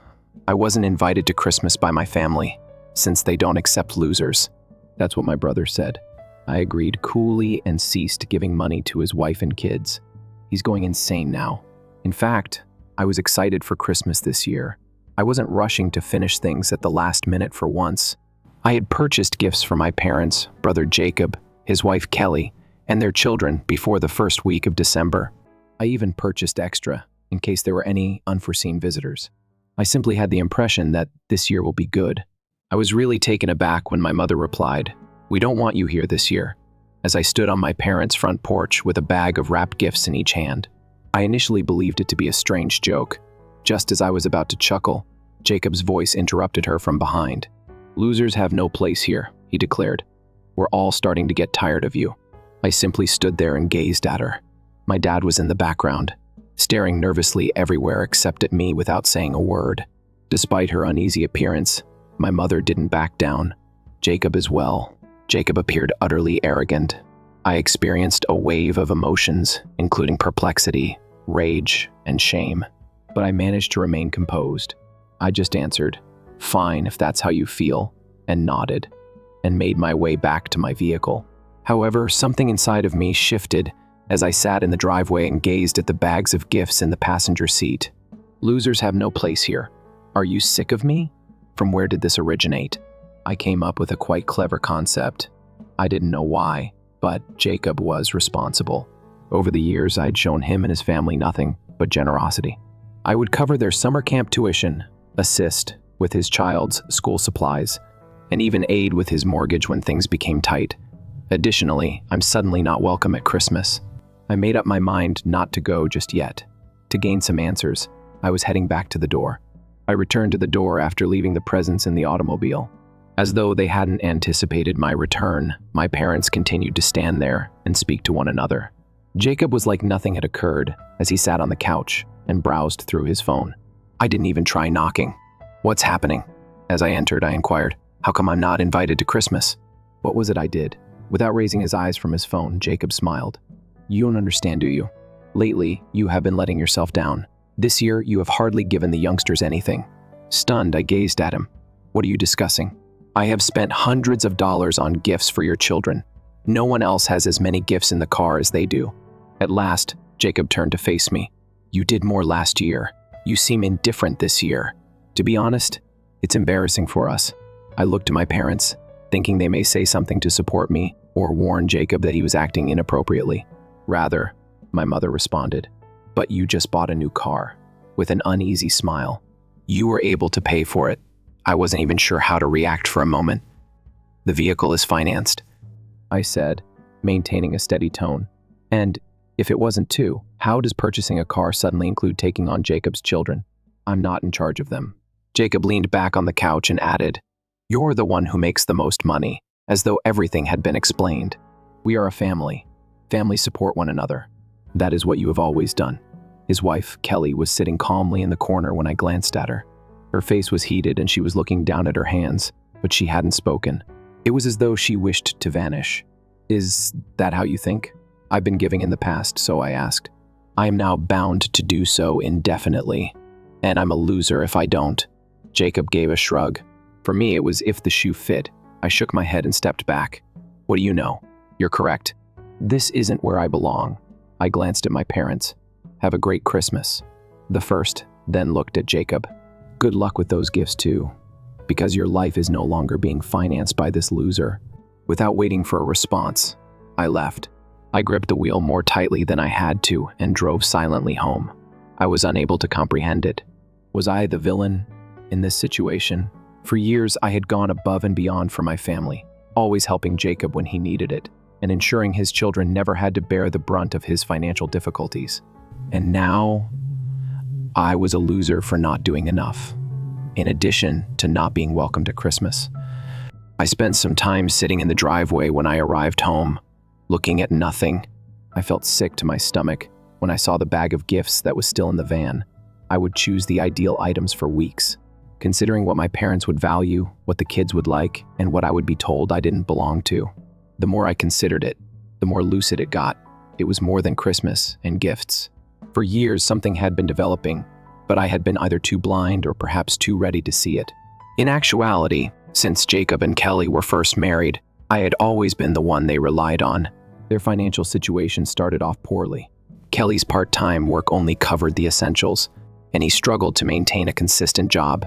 I wasn't invited to Christmas by my family, since they don't accept losers. That's what my brother said. I agreed coolly and ceased giving money to his wife and kids. He's going insane now. In fact, I was excited for Christmas this year. I wasn't rushing to finish things at the last minute for once. I had purchased gifts for my parents, brother Jacob, his wife Kelly, and their children before the first week of December. I even purchased extra in case there were any unforeseen visitors. I simply had the impression that this year will be good. I was really taken aback when my mother replied, "We don't want you here this year," as I stood on my parents' front porch with a bag of wrapped gifts in each hand. I initially believed it to be a strange joke. Just as I was about to chuckle, Jacob's voice interrupted her from behind. "Losers have no place here," he declared. "We're all starting to get tired of you." I simply stood there and gazed at her. My dad was in the background, staring nervously everywhere except at me without saying a word. Despite her uneasy appearance, my mother didn't back down. Jacob as well. Jacob appeared utterly arrogant. I experienced a wave of emotions, including perplexity, rage, and shame. But I managed to remain composed. I just answered, "Fine, if that's how you feel," and nodded, and made my way back to my vehicle. However, something inside of me shifted as I sat in the driveway and gazed at the bags of gifts in the passenger seat. "Losers have no place here. Are you sick of me? From where did this originate?" I came up with a quite clever concept. I didn't know why, but Jacob was responsible. Over the years, I'd shown him and his family nothing but generosity. I would cover their summer camp tuition, assist with his child's school supplies, and even aid with his mortgage when things became tight. Additionally, I'm suddenly not welcome at Christmas. I made up my mind not to go just yet. To gain some answers, I was heading back to the door. I returned to the door after leaving the presents in the automobile. As though they hadn't anticipated my return, my parents continued to stand there and speak to one another. Jacob was like nothing had occurred as he sat on the couch and browsed through his phone. I didn't even try knocking. "What's happening?" As I entered, I inquired, "How come I'm not invited to Christmas?" What was it I did? Without raising his eyes from his phone, Jacob smiled. "You don't understand, do you? Lately, you have been letting yourself down. This year, you have hardly given the youngsters anything." Stunned, I gazed at him. "What are you discussing?" "I have spent hundreds of dollars on gifts for your children. No one else has as many gifts in the car as they do." At last, Jacob turned to face me. "You did more last year. You seem indifferent this year. To be honest, it's embarrassing for us." I looked to my parents, thinking they may say something to support me or warn Jacob that he was acting inappropriately. Rather, my mother responded, "But you just bought a new car," with an uneasy smile. "You were able to pay for it." I wasn't even sure how to react for a moment. "The vehicle is financed," I said, maintaining a steady tone. "And if it wasn't too, how does purchasing a car suddenly include taking on Jacob's children? I'm not in charge of them." Jacob leaned back on the couch and added, "You're the one who makes the most money," as though everything had been explained. "We are a family. Families support one another. That is what you have always done." His wife, Kelly, was sitting calmly in the corner when I glanced at her. Her face was heated and she was looking down at her hands, but she hadn't spoken. It was as though she wished to vanish. "Is that how you think? I've been giving in the past, so I asked. I am now bound to do so indefinitely, and I'm a loser if I don't." Jacob gave a shrug. For me, it was if the shoe fit. I shook my head and stepped back. "What do you know? You're correct. This isn't where I belong." I glanced at my parents. "Have a great Christmas." The first then looked at Jacob. "Good luck with those gifts too, because your life is no longer being financed by this loser." Without waiting for a response, I left. I gripped the wheel more tightly than I had to and drove silently home. I was unable to comprehend it. Was I the villain in this situation? For years, I had gone above and beyond for my family, always helping Jacob when he needed it, and ensuring his children never had to bear the brunt of his financial difficulties. And now, I was a loser for not doing enough, in addition to not being welcome to Christmas. I spent some time sitting in the driveway when I arrived home, looking at nothing. I felt sick to my stomach when I saw the bag of gifts that was still in the van. I would choose the ideal items for weeks, considering what my parents would value, what the kids would like, and what I would be told I didn't belong to. The more I considered it, the more lucid it got. It was more than Christmas and gifts. For years, something had been developing, but I had been either too blind or perhaps too ready to see it. In actuality, since Jacob and Kelly were first married, I had always been the one they relied on. Their financial situation started off poorly. Kelly's part-time work only covered the essentials, and he struggled to maintain a consistent job.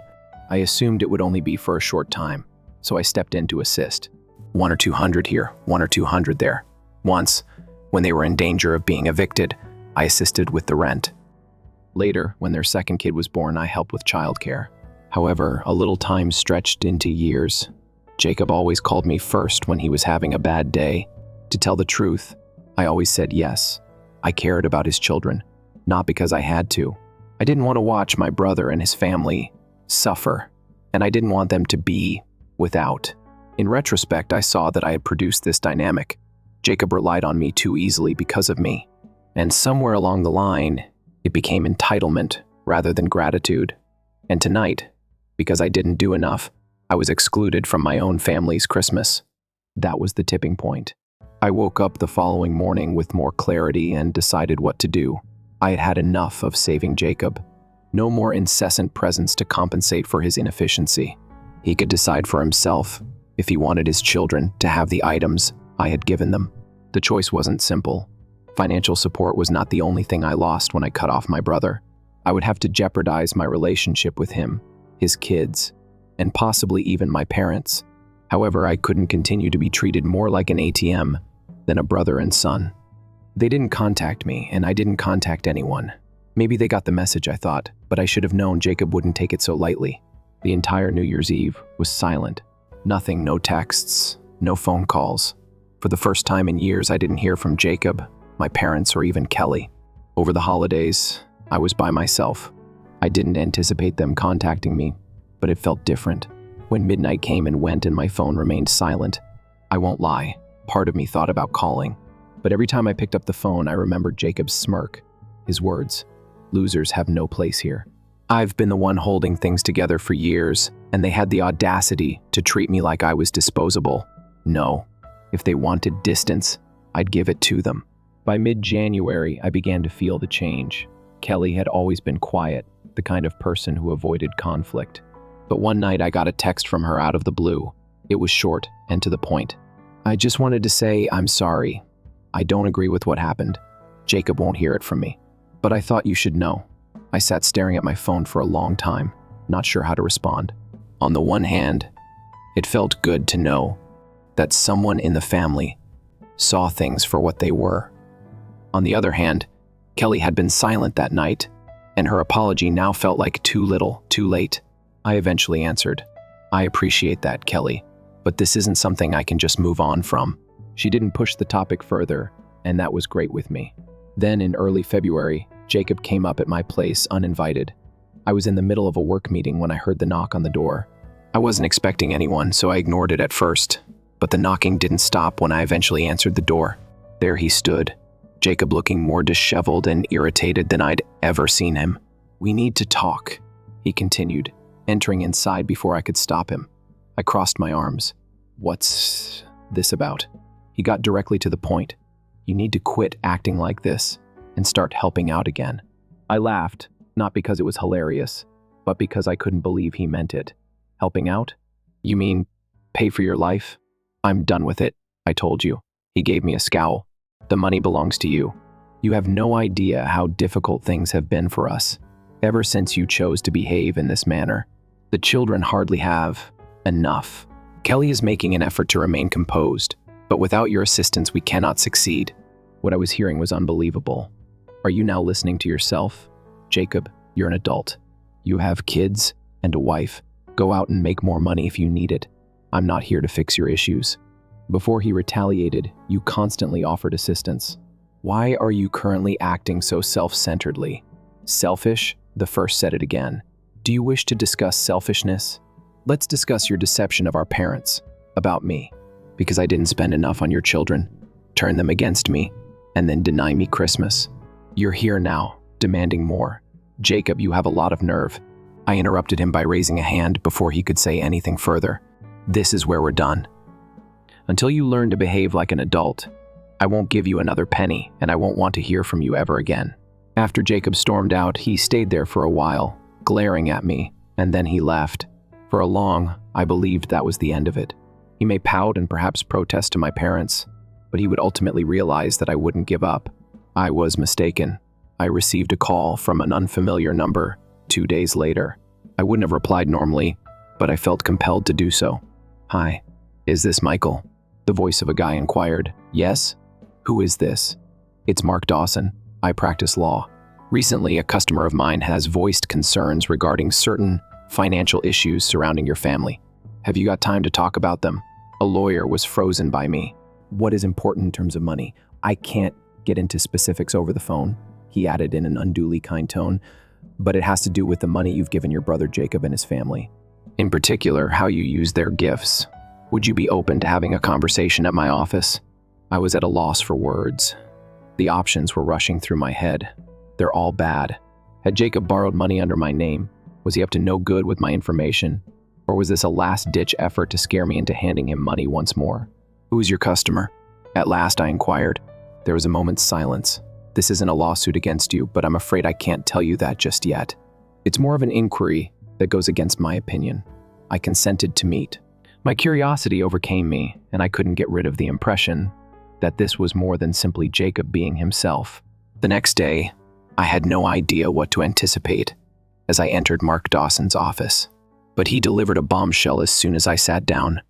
I assumed it would only be for a short time, so I stepped in to assist. 1 or 200 here, 1 or 200 there. Once, when they were in danger of being evicted, I assisted with the rent. Later, when their second kid was born, I helped with childcare. However, a little time stretched into years. Jacob always called me first when he was having a bad day. To tell the truth, I always said yes. I cared about his children, not because I had to. I didn't want to watch my brother and his family suffer, and I didn't want them to be without. In retrospect, I saw that I had produced this dynamic. Jacob relied on me too easily because of me, and somewhere along the line, it became entitlement rather than gratitude. And tonight, because I didn't do enough, I was excluded from my own family's Christmas. That was the tipping point. I woke up the following morning with more clarity and decided what to do. I had had enough of saving Jacob. No more incessant presence to compensate for his inefficiency. He could decide for himself if he wanted his children to have the items I had given them. The choice wasn't simple. Financial support was not the only thing I lost when I cut off my brother. I would have to jeopardize my relationship with him, his kids, and possibly even my parents. However, I couldn't continue to be treated more like an ATM than a brother and son. They didn't contact me, and I didn't contact anyone. Maybe they got the message, I thought, but I should have known Jacob wouldn't take it so lightly. The entire New Year's Eve was silent. Nothing, no texts, no phone calls. For the first time in years, I didn't hear from Jacob, my parents, or even Kelly. Over the holidays, I was by myself. I didn't anticipate them contacting me, but it felt different. When midnight came and went and my phone remained silent, I won't lie, part of me thought about calling. But every time I picked up the phone, I remembered Jacob's smirk, his words, "Losers have no place here." I've been the one holding things together for years, and they had the audacity to treat me like I was disposable. No, if they wanted distance, I'd give it to them. By mid-January, I began to feel the change. Kelly had always been quiet, the kind of person who avoided conflict. But one night I got a text from her out of the blue. It was short and to the point. "I just wanted to say I'm sorry. I don't agree with what happened. Jacob won't hear it from me. But I thought you should know." I sat staring at my phone for a long time, not sure how to respond. On the one hand, it felt good to know that someone in the family saw things for what they were. On the other hand, Kelly had been silent that night, and her apology now felt like too little, too late. I eventually answered, "I appreciate that, Kelly, but this isn't something I can just move on from." She didn't push the topic further, and that was great with me. Then in early February, Jacob came up at my place uninvited. I was in the middle of a work meeting when I heard the knock on the door. I wasn't expecting anyone, so I ignored it at first, but the knocking didn't stop when I eventually answered the door. There he stood, Jacob looking more disheveled and irritated than I'd ever seen him. "We need to talk," he continued, entering inside before I could stop him. I crossed my arms. "What's this about?" He got directly to the point. "You need to quit acting like this and start helping out again." I laughed, not because it was hilarious, but because I couldn't believe he meant it. "Helping out? You mean pay for your life?" "I'm done with it, I told you." He gave me a scowl. "The money belongs to you. You have no idea how difficult things have been for us, ever since you chose to behave in this manner. The children hardly have enough." Kelly is making an effort to remain composed, but without your assistance, we cannot succeed. What I was hearing was unbelievable. "Are you now listening to yourself? Jacob, you're an adult. You have kids and a wife. Go out and make more money if you need it. I'm not here to fix your issues." Before he retaliated, you constantly offered assistance. "Why are you currently acting so self-centeredly?" "Selfish?" The first said it again. "Do you wish to discuss selfishness? Let's discuss your deception of our parents, about me, because I didn't spend enough on your children, turn them against me, and then deny me Christmas. You're here now, demanding more. Jacob, you have a lot of nerve." I interrupted him by raising a hand before he could say anything further. "This is where we're done. Until you learn to behave like an adult, I won't give you another penny, and I won't want to hear from you ever again." After Jacob stormed out, he stayed there for a while, glaring at me, and then he left. For long, I believed that was the end of it. He may pout and perhaps protest to my parents, but he would ultimately realize that I wouldn't give up. I was mistaken. I received a call from an unfamiliar number 2 days later. I wouldn't have replied normally, but I felt compelled to do so. "Hi, is this Michael?" The voice of a guy inquired. "Yes? Who is this?" "It's Mark Dawson. I practice law. Recently, a customer of mine has voiced concerns regarding certain financial issues surrounding your family. Have you got time to talk about them?" A lawyer was frozen by me. "What is important in terms of money? I can't get into specifics over the phone," he added in an unduly kind tone, "but it has to do with the money you've given your brother Jacob and his family. In particular, how you use their gifts. Would you be open to having a conversation at my office?" I was at a loss for words. The options were rushing through my head. They're all bad. Had Jacob borrowed money under my name? Was he up to no good with my information? Or was this a last-ditch effort to scare me into handing him money once more? "Who's your customer?" At last I inquired. There was a moment's silence. "This isn't a lawsuit against you, but I'm afraid I can't tell you that just yet. It's more of an inquiry that goes against my opinion." I consented to meet. My curiosity overcame me, and I couldn't get rid of the impression that this was more than simply Jacob being himself. The next day, I had no idea what to anticipate as I entered Mark Dawson's office. But he delivered a bombshell as soon as I sat down.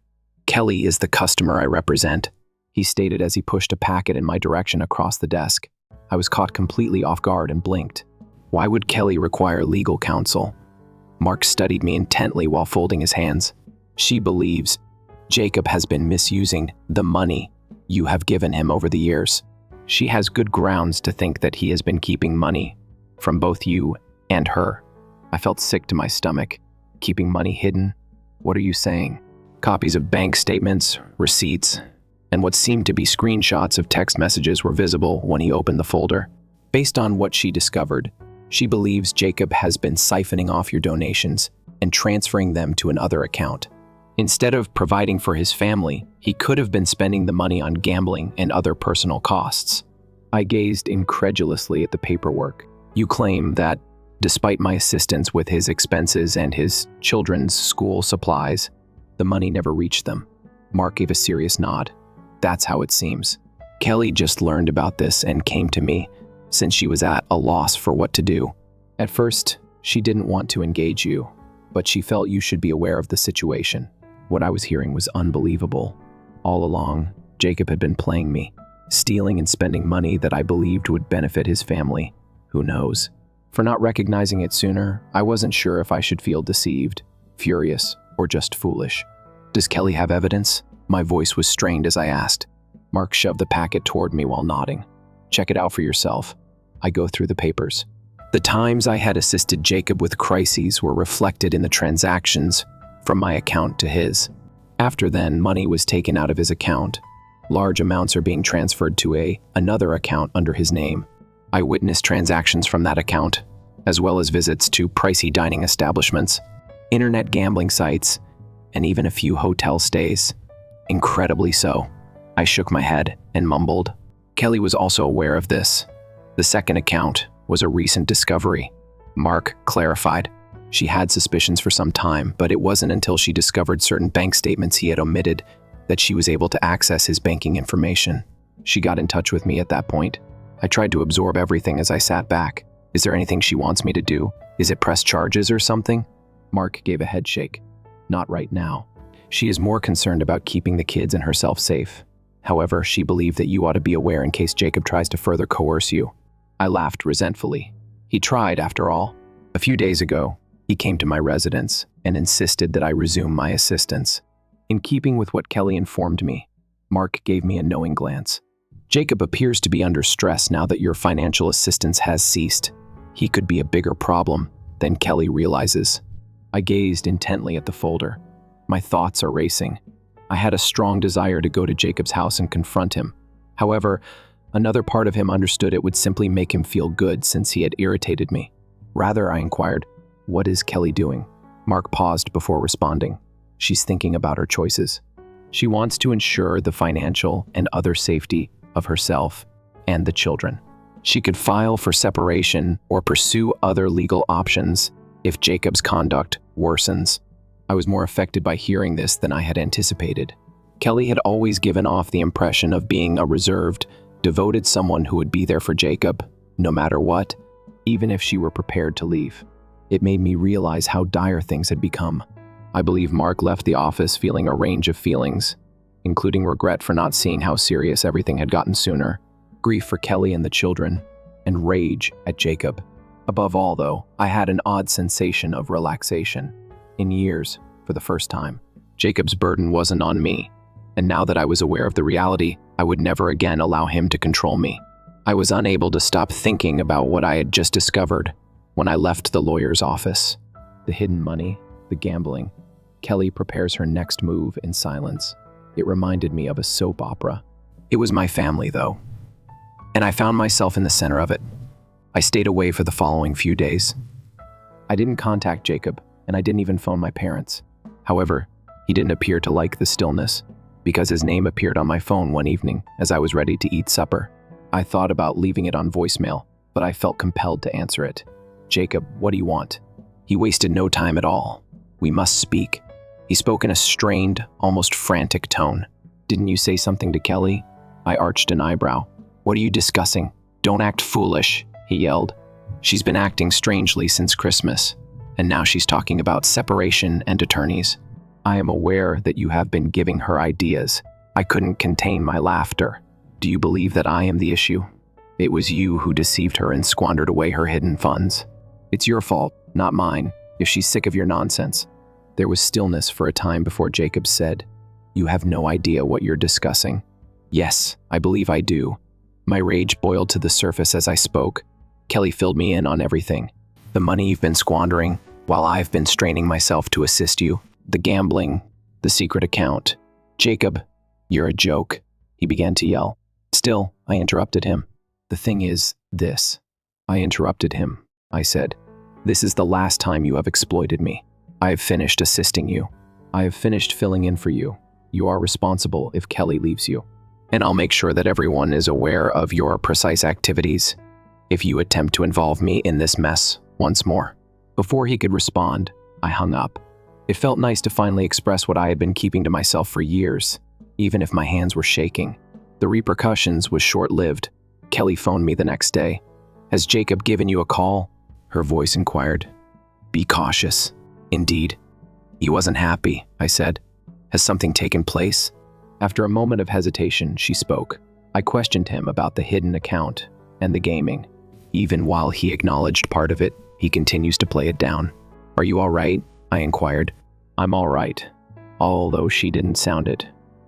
"Kelly is the customer I represent," he stated as he pushed a packet in my direction across the desk. I was caught completely off guard and blinked. Why would Kelly require legal counsel? Mark studied me intently while folding his hands. She believes Jacob has been misusing the money you have given him over the years. She has good grounds to think that he has been keeping money from both you and her. I felt sick to my stomach. Keeping money hidden? What are you saying? Copies of bank statements, receipts, and what seemed to be screenshots of text messages were visible when he opened the folder. Based on what she discovered, she believes Jacob has been siphoning off your donations and transferring them to another account. Instead of providing for his family, he could have been spending the money on gambling and other personal costs. I gazed incredulously at the paperwork. You claim that, despite my assistance with his expenses and his children's school supplies, the money never reached them. Mark gave a serious nod. That's how it seems. Kelly just learned about this and came to me, since she was at a loss for what to do. At first, she didn't want to engage you, but she felt you should be aware of the situation. What I was hearing was unbelievable. All along, Jacob had been playing me, stealing and spending money that I believed would benefit his family. Who knows? For not recognizing it sooner, I wasn't sure if I should feel deceived, furious, or just foolish. Does Kelly have evidence? My voice was strained as I asked. Mark shoved the packet toward me while nodding. Check it out for yourself. I go through the papers. The times I had assisted Jacob with crises were reflected in the transactions from my account to his. After then, money was taken out of his account. Large amounts are being transferred to another account under his name. I witnessed transactions from that account, as well as visits to pricey dining establishments, internet gambling sites, and even a few hotel stays. Incredibly so. I shook my head and mumbled. Kelly was also aware of this. The second account was a recent discovery. Mark clarified. She had suspicions for some time, but it wasn't until she discovered certain bank statements he had omitted that she was able to access his banking information. She got in touch with me at that point. I tried to absorb everything as I sat back. Is there anything she wants me to do? Is it press charges or something? Mark gave a head shake. Not right now. She is more concerned about keeping the kids and herself safe. However, she believed that you ought to be aware in case Jacob tries to further coerce you. I laughed resentfully. He tried, after all. A few days ago, he came to my residence and insisted that I resume my assistance. In keeping with what Kelly informed me, Mark gave me a knowing glance. Jacob appears to be under stress now that your financial assistance has ceased. He could be a bigger problem than Kelly realizes. I gazed intently at the folder. My thoughts are racing. I had a strong desire to go to Jacob's house and confront him. However, another part of him understood it would simply make him feel good since he had irritated me. Rather, I inquired, "What is Kelly doing?" Mark paused before responding. She's thinking about her choices. She wants to ensure the financial and other safety of herself and the children. She could file for separation or pursue other legal options if Jacob's conduct worsens. I was more affected by hearing this than I had anticipated. Kelly had always given off the impression of being a reserved, devoted someone who would be there for Jacob, no matter what, even if she were prepared to leave. It made me realize how dire things had become. I believe Mark left the office feeling a range of feelings, including regret for not seeing how serious everything had gotten sooner, grief for Kelly and the children, and rage at Jacob. Above all, though, I had an odd sensation of relaxation. In years, for the first time, Jacob's burden wasn't on me, and now that I was aware of the reality, I would never again allow him to control me. I was unable to stop thinking about what I had just discovered when I left the lawyer's office. The hidden money, the gambling. Kelly prepares her next move in silence. It reminded me of a soap opera. It was my family, though, and I found myself in the center of it. I stayed away for the following few days. I didn't contact Jacob, and I didn't even phone my parents. However, he didn't appear to like the stillness, because his name appeared on my phone one evening as I was ready to eat supper. I thought about leaving it on voicemail, but I felt compelled to answer it. "Jacob, what do you want?" He wasted no time at all. "We must speak." He spoke in a strained, almost frantic tone. "Didn't you say something to Kelly?" I arched an eyebrow. "What are you discussing? Don't act foolish," he yelled. "She's been acting strangely since Christmas, and now she's talking about separation and attorneys. I am aware that you have been giving her ideas." I couldn't contain my laughter. "Do you believe that I am the issue?" It was you who deceived her and squandered away her hidden funds. It's your fault, not mine, if she's sick of your nonsense." There was stillness for a time before Jacob said, "You have no idea what you're discussing." "Yes, I believe I do." My rage boiled to the surface as I spoke. Kelly filled me in on everything. The money you've been squandering, while I've been straining myself to assist you. The gambling, the secret account. "Jacob, you're a joke," he began to yell. Still, I interrupted him. "The thing is this." I interrupted him. I said, "This is the last time you have exploited me. I have finished assisting you. I have finished filling in for you. You are responsible if Kelly leaves you. And I'll make sure that everyone is aware of your precise activities if you attempt to involve me in this mess once more." Before he could respond, I hung up. It felt nice to finally express what I had been keeping to myself for years, even if my hands were shaking. The repercussions was short-lived. Kelly phoned me the next day. "Has Jacob given you a call?" Her voice inquired. "Be cautious." "Indeed." "He wasn't happy," I said. "Has something taken place?" After a moment of hesitation, she spoke. I questioned him about the hidden account and the gaming. Even while he acknowledged part of it, he continues to play it down. "Are you all right?" I inquired. "I'm all right," although she didn't sound it,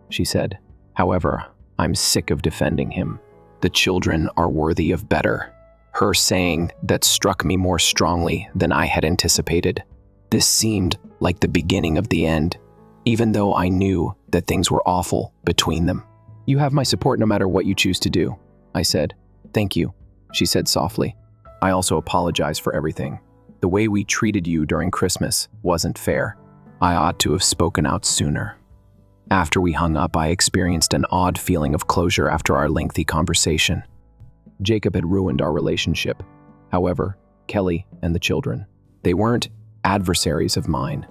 she said. "However, I'm sick of defending him. The children are worthy of better." Her saying that struck me more strongly than I had anticipated. This seemed like the beginning of the end, even though I knew that things were awful between them. "You have my support no matter what you choose to do," I said. "Thank you," she said softly. "I also apologize for everything. The way we treated you during Christmas wasn't fair. I ought to have spoken out sooner." After we hung up, I experienced an odd feeling of closure after our lengthy conversation. Jacob had ruined our relationship. However, Kelly and the children, they weren't adversaries of mine,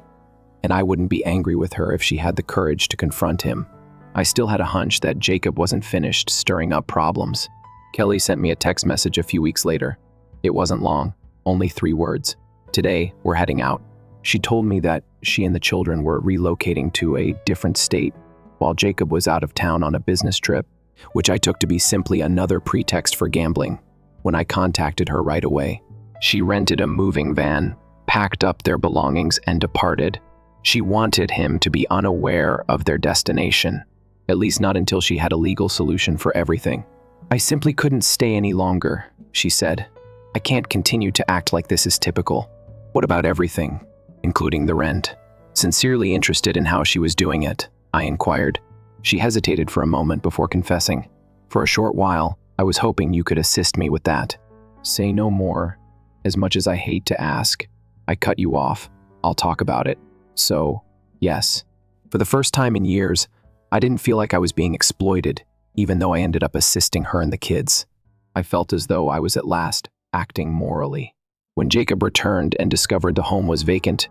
and I wouldn't be angry with her if she had the courage to confront him. I still had a hunch that Jacob wasn't finished stirring up problems. Kelly sent me a text message a few weeks later. It wasn't long, only 3 words. "Today, we're heading out." She told me that she and the children were relocating to a different state, while Jacob was out of town on a business trip, which I took to be simply another pretext for gambling. When I contacted her right away, she rented a moving van, packed up their belongings, and departed. She wanted him to be unaware of their destination, at least not until she had a legal solution for everything. "I simply couldn't stay any longer," she said. "I can't continue to act like this is typical." "What about everything, including the rent?" Sincerely interested in how she was doing it, I inquired. She hesitated for a moment before confessing. "For a short while, I was hoping you could assist me with that." "Say no more. As much as I hate to ask, I cut you off. I'll talk about it. So, yes." For the first time in years, I didn't feel like I was being exploited, even though I ended up assisting her and the kids. I felt as though I was at last acting morally. When Jacob returned and discovered the home was vacant,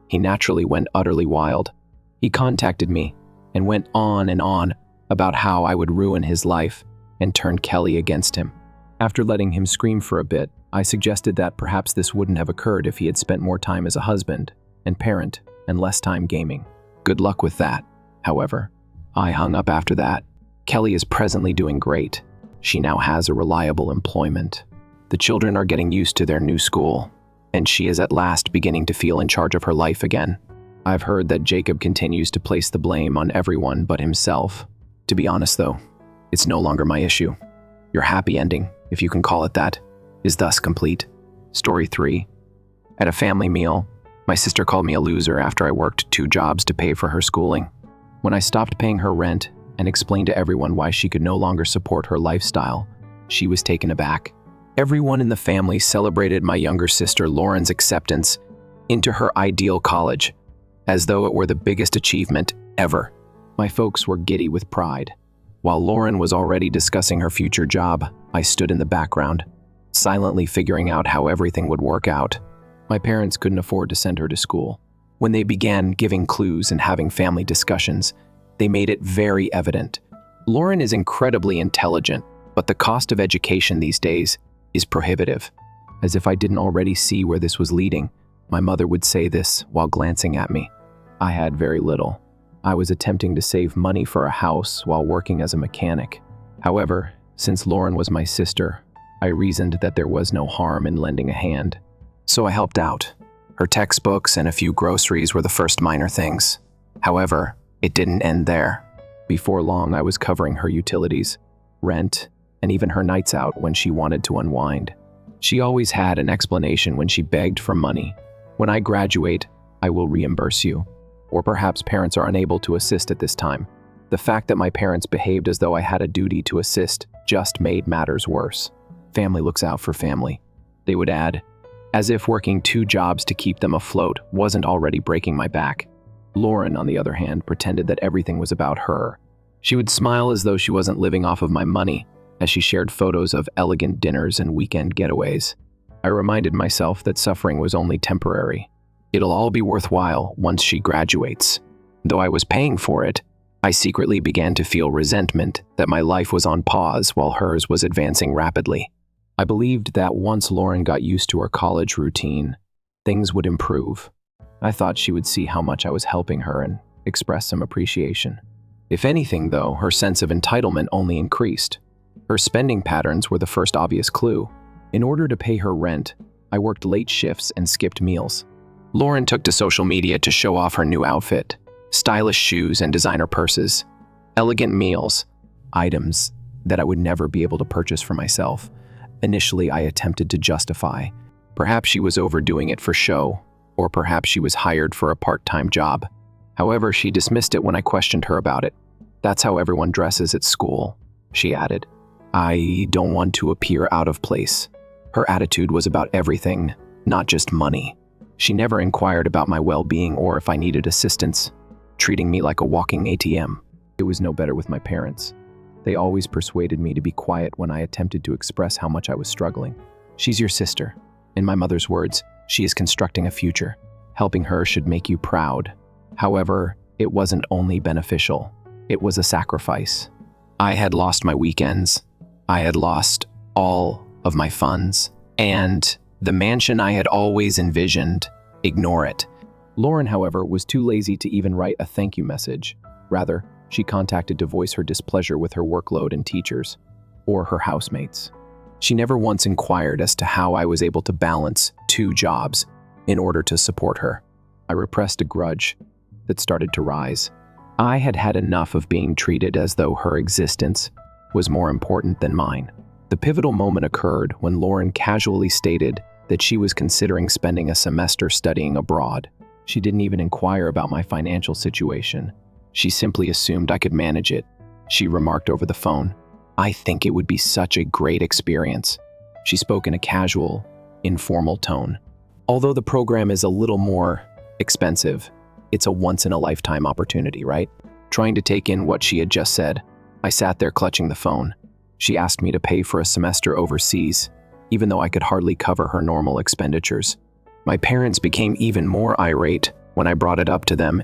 he naturally went utterly wild. He contacted me and went on and on about how I would ruin his life and turn Kelly against him. After letting him scream for a bit, I suggested that perhaps this wouldn't have occurred if he had spent more time as a husband and parent and less time gaming. Good luck with that, however. I hung up after that. Kelly is presently doing great. She now has a reliable employment. The children are getting used to their new school, and she is at last beginning to feel in charge of her life again. I've heard that Jacob continues to place the blame on everyone but himself. To be honest though, it's no longer my issue. Your happy ending, if you can call it that, is thus complete. Story 3. At a family meal, my sister called me a loser after I worked 2 jobs to pay for her schooling. When I stopped paying her rent and explained to everyone why she could no longer support her lifestyle, she was taken aback. Everyone in the family celebrated my younger sister Lauren's acceptance into her ideal college, as though it were the biggest achievement ever. My folks were giddy with pride. While Lauren was already discussing her future job, I stood in the background, silently figuring out how everything would work out. My parents couldn't afford to send her to school. When they began giving clues and having family discussions, they made it very evident. Lauren is incredibly intelligent, but the cost of education these days is prohibitive. As if I didn't already see where this was leading, my mother would say this while glancing at me. I had very little. I was attempting to save money for a house while working as a mechanic. However, since Lauren was my sister, I reasoned that there was no harm in lending a hand, so I helped out. Her textbooks and a few groceries were the first minor things. However, it didn't end there. Before long, I was covering her utilities, rent, and even her nights out when she wanted to unwind. She always had an explanation when she begged for money. When I graduate, I will reimburse you. Or perhaps parents are unable to assist at this time. The fact that my parents behaved as though I had a duty to assist just made matters worse. Family looks out for family, they would add, as if working 2 jobs to keep them afloat wasn't already breaking my back. Lauren, on the other hand, pretended that everything was about her. She would smile as though she wasn't living off of my money, as she shared photos of elegant dinners and weekend getaways. I reminded myself that suffering was only temporary. It'll all be worthwhile once she graduates. Though I was paying for it, I secretly began to feel resentment that my life was on pause while hers was advancing rapidly. I believed that once Lauren got used to her college routine, things would improve. I thought she would see how much I was helping her and express some appreciation. If anything, though, her sense of entitlement only increased. Her spending patterns were the first obvious clue. In order to pay her rent, I worked late shifts and skipped meals. Lauren took to social media to show off her new outfit, stylish shoes and designer purses, elegant meals, items that I would never be able to purchase for myself. Initially, I attempted to justify. Perhaps she was overdoing it for show, or perhaps she was hired for a part-time job. However, she dismissed it when I questioned her about it. That's how everyone dresses at school, she added. I don't want to appear out of place. Her attitude was about everything, not just money. She never inquired about my well-being or if I needed assistance, treating me like a walking ATM. It was no better with my parents. They always persuaded me to be quiet when I attempted to express how much I was struggling. She's your sister. In my mother's words, she is constructing a future. Helping her should make you proud. However, it wasn't only beneficial. It was a sacrifice. I had lost my weekends. I had lost all of my funds. And the mansion I had always envisioned, ignore it. Lauren, however, was too lazy to even write a thank you message. Rather, she contacted to voice her displeasure with her workload and teachers, or her housemates. She never once inquired as to how I was able to balance 2 jobs in order to support her. I repressed a grudge that started to rise. I had had enough of being treated as though her existence was more important than mine. The pivotal moment occurred when Lauren casually stated that she was considering spending a semester studying abroad. She didn't even inquire about my financial situation. She simply assumed I could manage it. She remarked over the phone, "I think it would be such a great experience." She spoke in a casual, informal tone. Although the program is a little more expensive, it's a once-in-a-lifetime opportunity, right? Trying to take in what she had just said, I sat there clutching the phone. She asked me to pay for a semester overseas, even though I could hardly cover her normal expenditures. My parents became even more irate when I brought it up to them,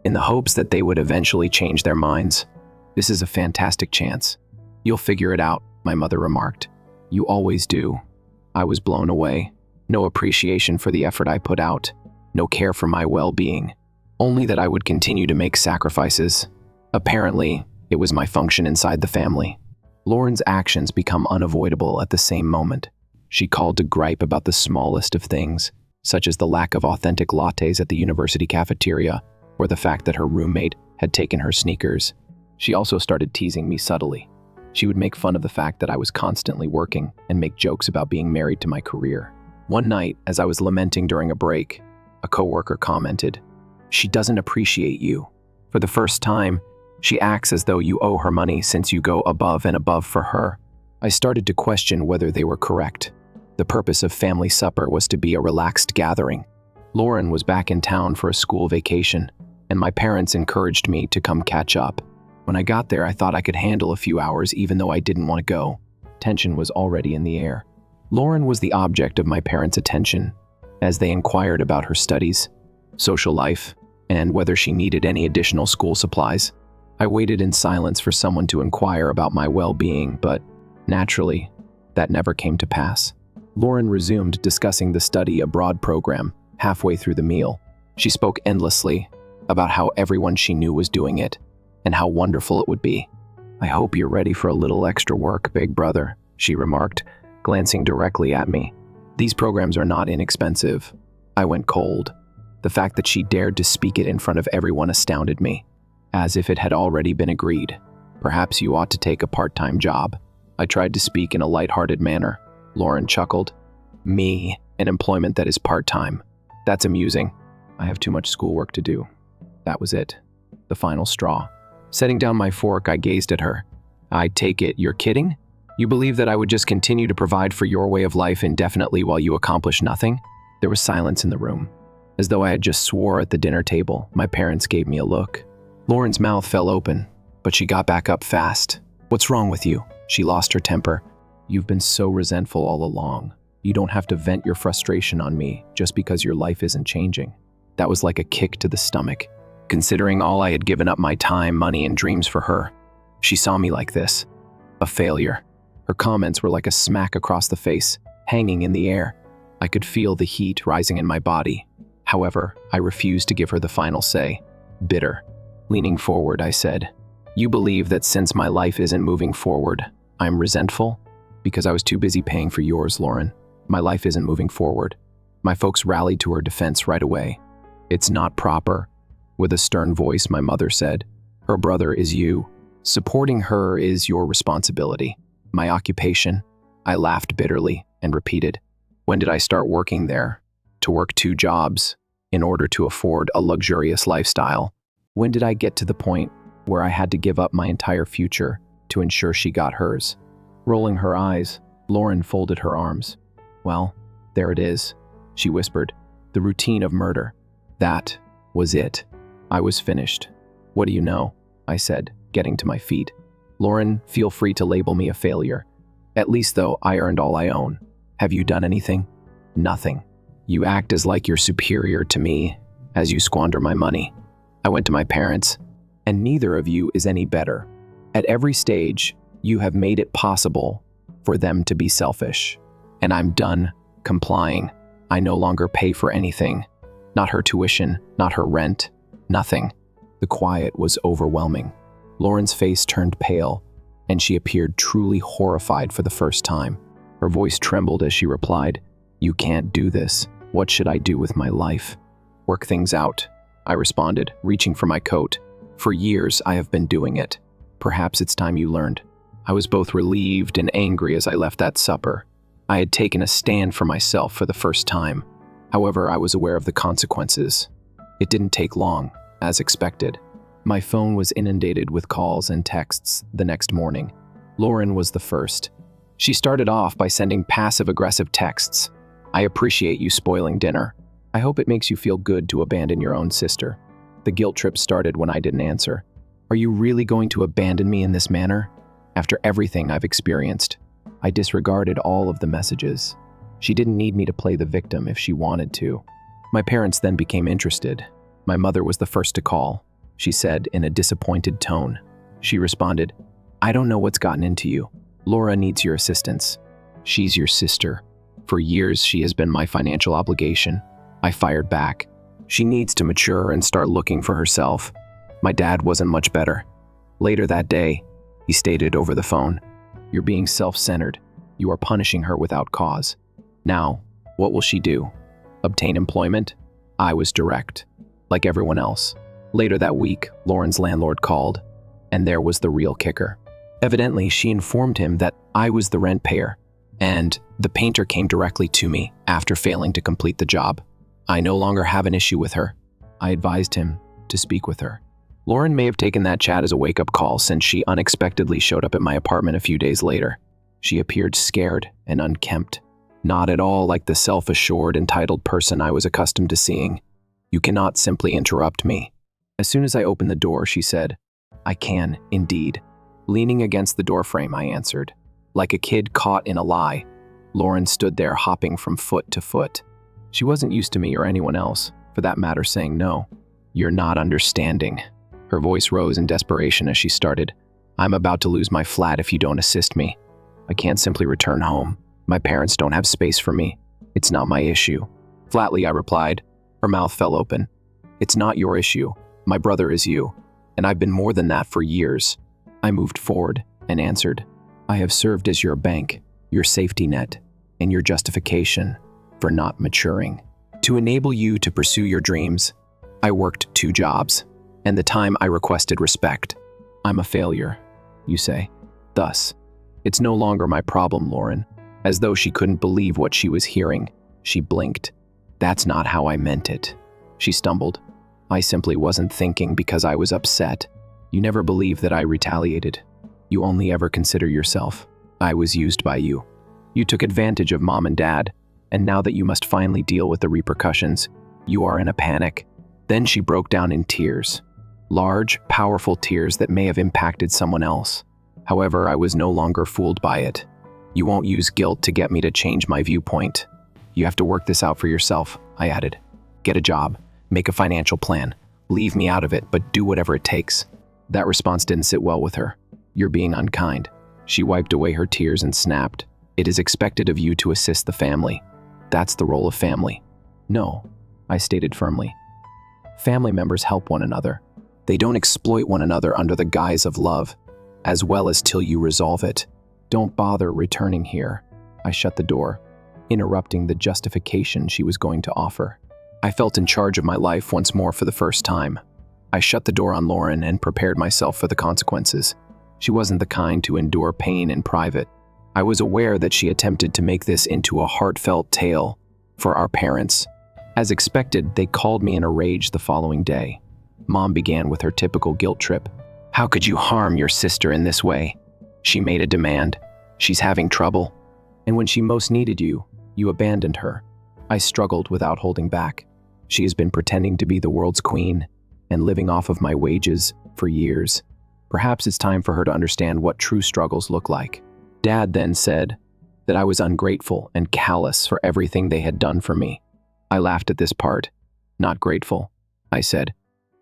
in the hopes that they would eventually change their minds. "This is a fantastic chance. You'll figure it out," my mother remarked. "You always do." I was blown away. No appreciation for the effort I put out, no care for my well-being, only that I would continue to make sacrifices. Apparently, it was my function inside the family. Lauren's actions become unavoidable at the same moment. She called to gripe about the smallest of things, such as the lack of authentic lattes at the university cafeteria, or the fact that her roommate had taken her sneakers. She also started teasing me subtly. She would make fun of the fact that I was constantly working and make jokes about being married to my career. One night, as I was lamenting during a break, a coworker commented, "She doesn't appreciate you. For the first time, she acts as though you owe her money since you go above and above for her." I started to question whether they were correct. The purpose of family supper was to be a relaxed gathering. Lauren was back in town for a school vacation, and my parents encouraged me to come catch up. When I got there, I thought I could handle a few hours even though I didn't want to go. Tension was already in the air. Lauren was the object of my parents' attention, as they inquired about her studies, social life, and whether she needed any additional school supplies. I waited in silence for someone to inquire about my well-being, but naturally, that never came to pass. Lauren resumed discussing the study abroad program halfway through the meal. She spoke endlessly about how everyone she knew was doing it, and how wonderful it would be. "I hope you're ready for a little extra work, big brother," she remarked, glancing directly at me. These programs are not inexpensive. I went cold. The fact that she dared to speak it in front of everyone astounded me, as if it had already been agreed. Perhaps you ought to take a part-time job. I tried to speak in a light-hearted manner. Lauren chuckled. Me, an employment that is part-time. That's amusing. I have too much schoolwork to do. That was it. The final straw. Setting down my fork, I gazed at her. I take it you're kidding? You believe that I would just continue to provide for your way of life indefinitely while you accomplish nothing? There was silence in the room. As though I had just swore at the dinner table, my parents gave me a look. Lauren's mouth fell open, but she got back up fast. What's wrong with you? She lost her temper. You've been so resentful all along. You don't have to vent your frustration on me just because your life isn't changing. That was like a kick to the stomach, considering all I had given up my time, money, and dreams for her. She saw me like this, a failure. Her comments were like a smack across the face, hanging in the air. I could feel the heat rising in my body. However, I refused to give her the final say. Bitter. Leaning forward, I said, "You believe that since my life isn't moving forward, I'm resentful? Because I was too busy paying for yours, Lauren. My life isn't moving forward." My folks rallied to her defense right away. "It's not proper." With a stern voice, my mother said, "Her brother is you. Supporting her is your responsibility." My occupation? I laughed bitterly and repeated, "When did I start working there? To work 2 jobs in order to afford a luxurious lifestyle? When did I get to the point where I had to give up my entire future to ensure she got hers?" Rolling her eyes, Lauren folded her arms. "Well, there it is," she whispered. "The routine of murder. That was it. I was finished." "What do you know?" I said, getting to my feet. "Lauren, feel free to label me a failure. At least, though, I earned all I own. Have you done anything?" "Nothing. You act as like you're superior to me as you squander my money." I went to my parents, and neither of you is any better. At every stage, you have made it possible for them to be selfish. And I'm done complying. I no longer pay for anything. Not her tuition, not her rent, nothing. The quiet was overwhelming. Lauren's face turned pale, and she appeared truly horrified for the first time. Her voice trembled as she replied, "You can't do this. What should I do with my life?" "Work things out," I responded, reaching for my coat. "For years, I have been doing it. Perhaps it's time you learned." I was both relieved and angry as I left that supper. I had taken a stand for myself for the first time. However, I was aware of the consequences. It didn't take long, as expected. My phone was inundated with calls and texts the next morning. Lauren was the first. She started off by sending passive-aggressive texts. "I appreciate you spoiling dinner. I hope it makes you feel good to abandon your own sister." The guilt trip started when I didn't answer. "Are you really going to abandon me in this manner? After everything I've experienced?" I disregarded all of the messages. She didn't need me to play the victim if she wanted to. My parents then became interested. My mother was the first to call. She said in a disappointed tone. She responded, "I don't know what's gotten into you. Laura needs your assistance. She's your sister. For years, she has been my financial obligation." I fired back. "She needs to mature and start looking for herself." My dad wasn't much better. Later that day, he stated over the phone, "You're being self-centered. You are punishing her without cause. Now, what will she do? Obtain employment?" I was direct, like everyone else. Later that week, Lauren's landlord called, and there was the real kicker. Evidently, she informed him that I was the rent payer, and the painter came directly to me after failing to complete the job. I no longer have an issue with her. I advised him to speak with her. Lauren may have taken that chat as a wake-up call since she unexpectedly showed up at my apartment a few days later. She appeared scared and unkempt, not at all like the self-assured, entitled person I was accustomed to seeing. "You cannot simply interrupt me." As soon as I opened the door, she said, "I can, indeed." Leaning against the doorframe, I answered. Like a kid caught in a lie, Lauren stood there hopping from foot to foot. She wasn't used to me or anyone else, for that matter, saying no. "You're not understanding." Her voice rose in desperation as she started. "I'm about to lose my flat if you don't assist me. I can't simply return home. My parents don't have space for me. It's not my issue." Flatly, I replied. Her mouth fell open. "It's not your issue. My brother is you, and I've been more than that for years." I moved forward and answered, "I have served as your bank. your safety net, and your justification for not maturing. To enable you to pursue your dreams, I worked 2 jobs, and the time I requested respect. I'm a failure, you say. Thus, it's no longer my problem, Lauren. As though she couldn't believe what she was hearing, she blinked. That's not how I meant it, she stumbled. I simply wasn't thinking because I was upset. You never believed that I retaliated. You only ever consider yourself. I was used by you. You took advantage of Mom and Dad, and now that you must finally deal with the repercussions, you are in a panic. Then she broke down in tears. Large, powerful tears that may have impacted someone else. However, I was no longer fooled by it. You won't use guilt to get me to change my viewpoint. You have to work this out for yourself, I added. Get a job, make a financial plan, leave me out of it, but do whatever it takes. That response didn't sit well with her. You're being unkind. She wiped away her tears and snapped. It is expected of you to assist the family. That's the role of family. No, I stated firmly. Family members help one another. They don't exploit one another under the guise of love, as well as till you resolve it. Don't bother returning here. I shut the door, interrupting the justification she was going to offer. I felt in charge of my life once more for the first time. I shut the door on Lauren and prepared myself for the consequences. She wasn't the kind to endure pain in private. I was aware that she attempted to make this into a heartfelt tale for our parents. As expected, they called me in a rage the following day. Mom began with her typical guilt trip. How could you harm your sister in this way? She made a demand. She's having trouble. And when she most needed you, you abandoned her. I struggled without holding back. She has been pretending to be the world's queen and living off of my wages for years. Perhaps it's time for her to understand what true struggles look like. Dad then said that I was ungrateful and callous for everything they had done for me. I laughed at this part. Not grateful, I said.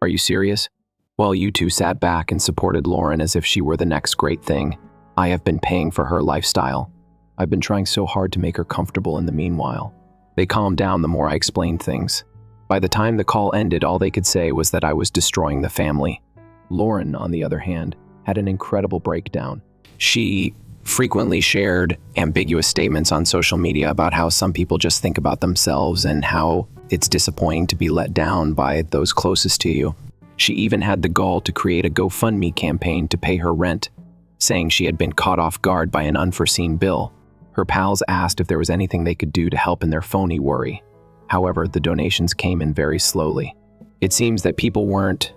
Are you serious? While you two sat back and supported Lauren as if she were the next great thing, I have been paying for her lifestyle. I've been trying so hard to make her comfortable in the meanwhile. They calmed down the more I explained things. By the time the call ended, all they could say was that I was destroying the family. Lauren, on the other hand, had an incredible breakdown. She frequently shared ambiguous statements on social media about how some people just think about themselves and how it's disappointing to be let down by those closest to you. She even had the gall to create a GoFundMe campaign to pay her rent, saying she had been caught off guard by an unforeseen bill. Her pals asked if there was anything they could do to help in their phony worry. However, the donations came in very slowly. It seems that people weren't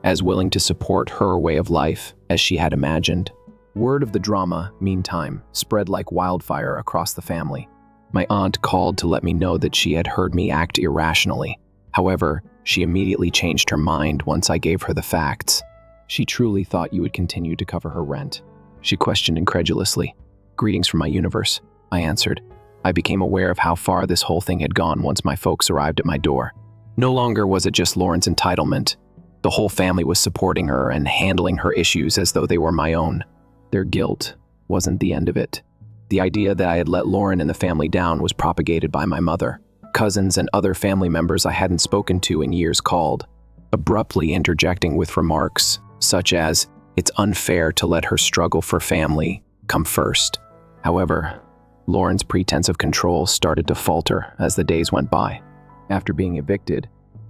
as willing to support her way of life as she had imagined. Word of the drama, meantime, spread like wildfire across the family. My aunt called to let me know that she had heard me act irrationally. However, she immediately changed her mind once I gave her the facts. She truly thought you would continue to cover her rent. She questioned incredulously. Greetings from my universe, I answered. I became aware of how far this whole thing had gone once my folks arrived at my door. No longer was it just Lauren's entitlement. The whole family was supporting her and handling her issues as though they were my own. Their guilt wasn't the end of it. The idea that I had let Lauren and the family down was propagated by my mother. Cousins and other family members I hadn't spoken to in years called, abruptly interjecting with remarks such as, "It's unfair to let her struggle for family come first." However, Lauren's pretense of control started to falter as the days went by. After being evicted,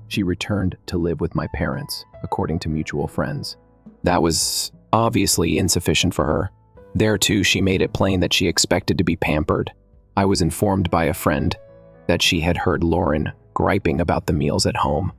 she returned to live with my parents, according to mutual friends. That was obviously insufficient for her. There too, she made it plain that she expected to be pampered. I was informed by a friend that she had heard Lauren griping about the meals at home.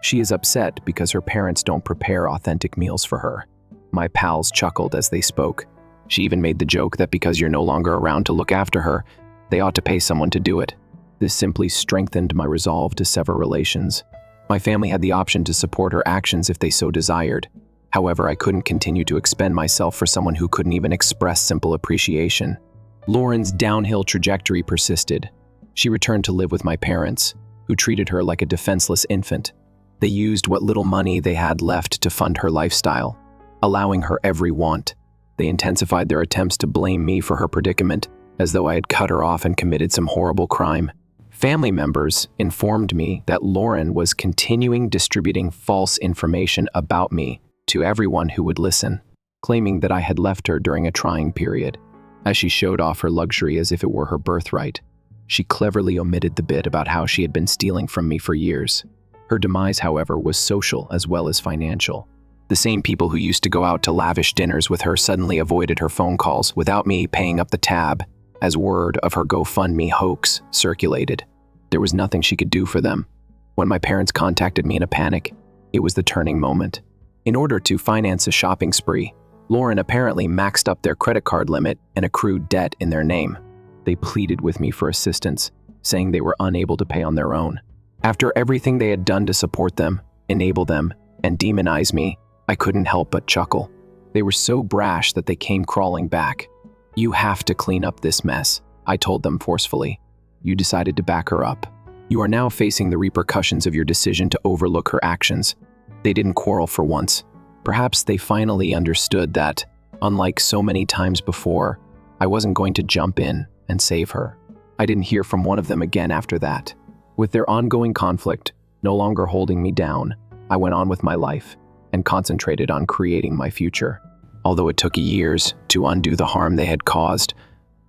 She is upset because her parents don't prepare authentic meals for her. My pals chuckled as they spoke. She even made the joke that because you're no longer around to look after her, they ought to pay someone to do it. This simply strengthened my resolve to sever relations. My family had the option to support her actions if they so desired. However, I couldn't continue to expend myself for someone who couldn't even express simple appreciation. Lauren's downhill trajectory persisted. She returned to live with my parents, who treated her like a defenseless infant. They used what little money they had left to fund her lifestyle, allowing her every want. They intensified their attempts to blame me for her predicament, as though I had cut her off and committed some horrible crime. Family members informed me that Lauren was continuing distributing false information about me to everyone who would listen, claiming that I had left her during a trying period. As she showed off her luxury as if it were her birthright, she cleverly omitted the bit about how she had been stealing from me for years. Her demise, however, was social as well as financial. The same people who used to go out to lavish dinners with her suddenly avoided her phone calls without me paying up the tab, as word of her GoFundMe hoax circulated. There was nothing she could do for them. When my parents contacted me in a panic, it was the turning moment. In order to finance a shopping spree, Lauren apparently maxed up their credit card limit and accrued debt in their name. They pleaded with me for assistance, saying they were unable to pay on their own. After everything they had done to support them, enable them, and demonize me, I couldn't help but chuckle. They were so brash that they came crawling back. "You have to clean up this mess," I told them forcefully. "You decided to back her up. You are now facing the repercussions of your decision to overlook her actions." They didn't quarrel for once. Perhaps they finally understood that, unlike so many times before, I wasn't going to jump in and save her. I didn't hear from one of them again after that. With their ongoing conflict no longer holding me down, I went on with my life and concentrated on creating my future. Although it took years to undo the harm they had caused,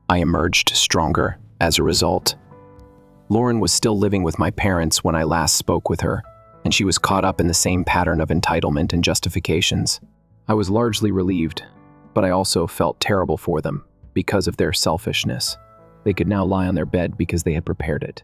I emerged stronger as a result. Lauren was still living with my parents when I last spoke with her, and she was caught up in the same pattern of entitlement and justifications. I was largely relieved, but I also felt terrible for them because of their selfishness. They could now lie on their bed because they had prepared it.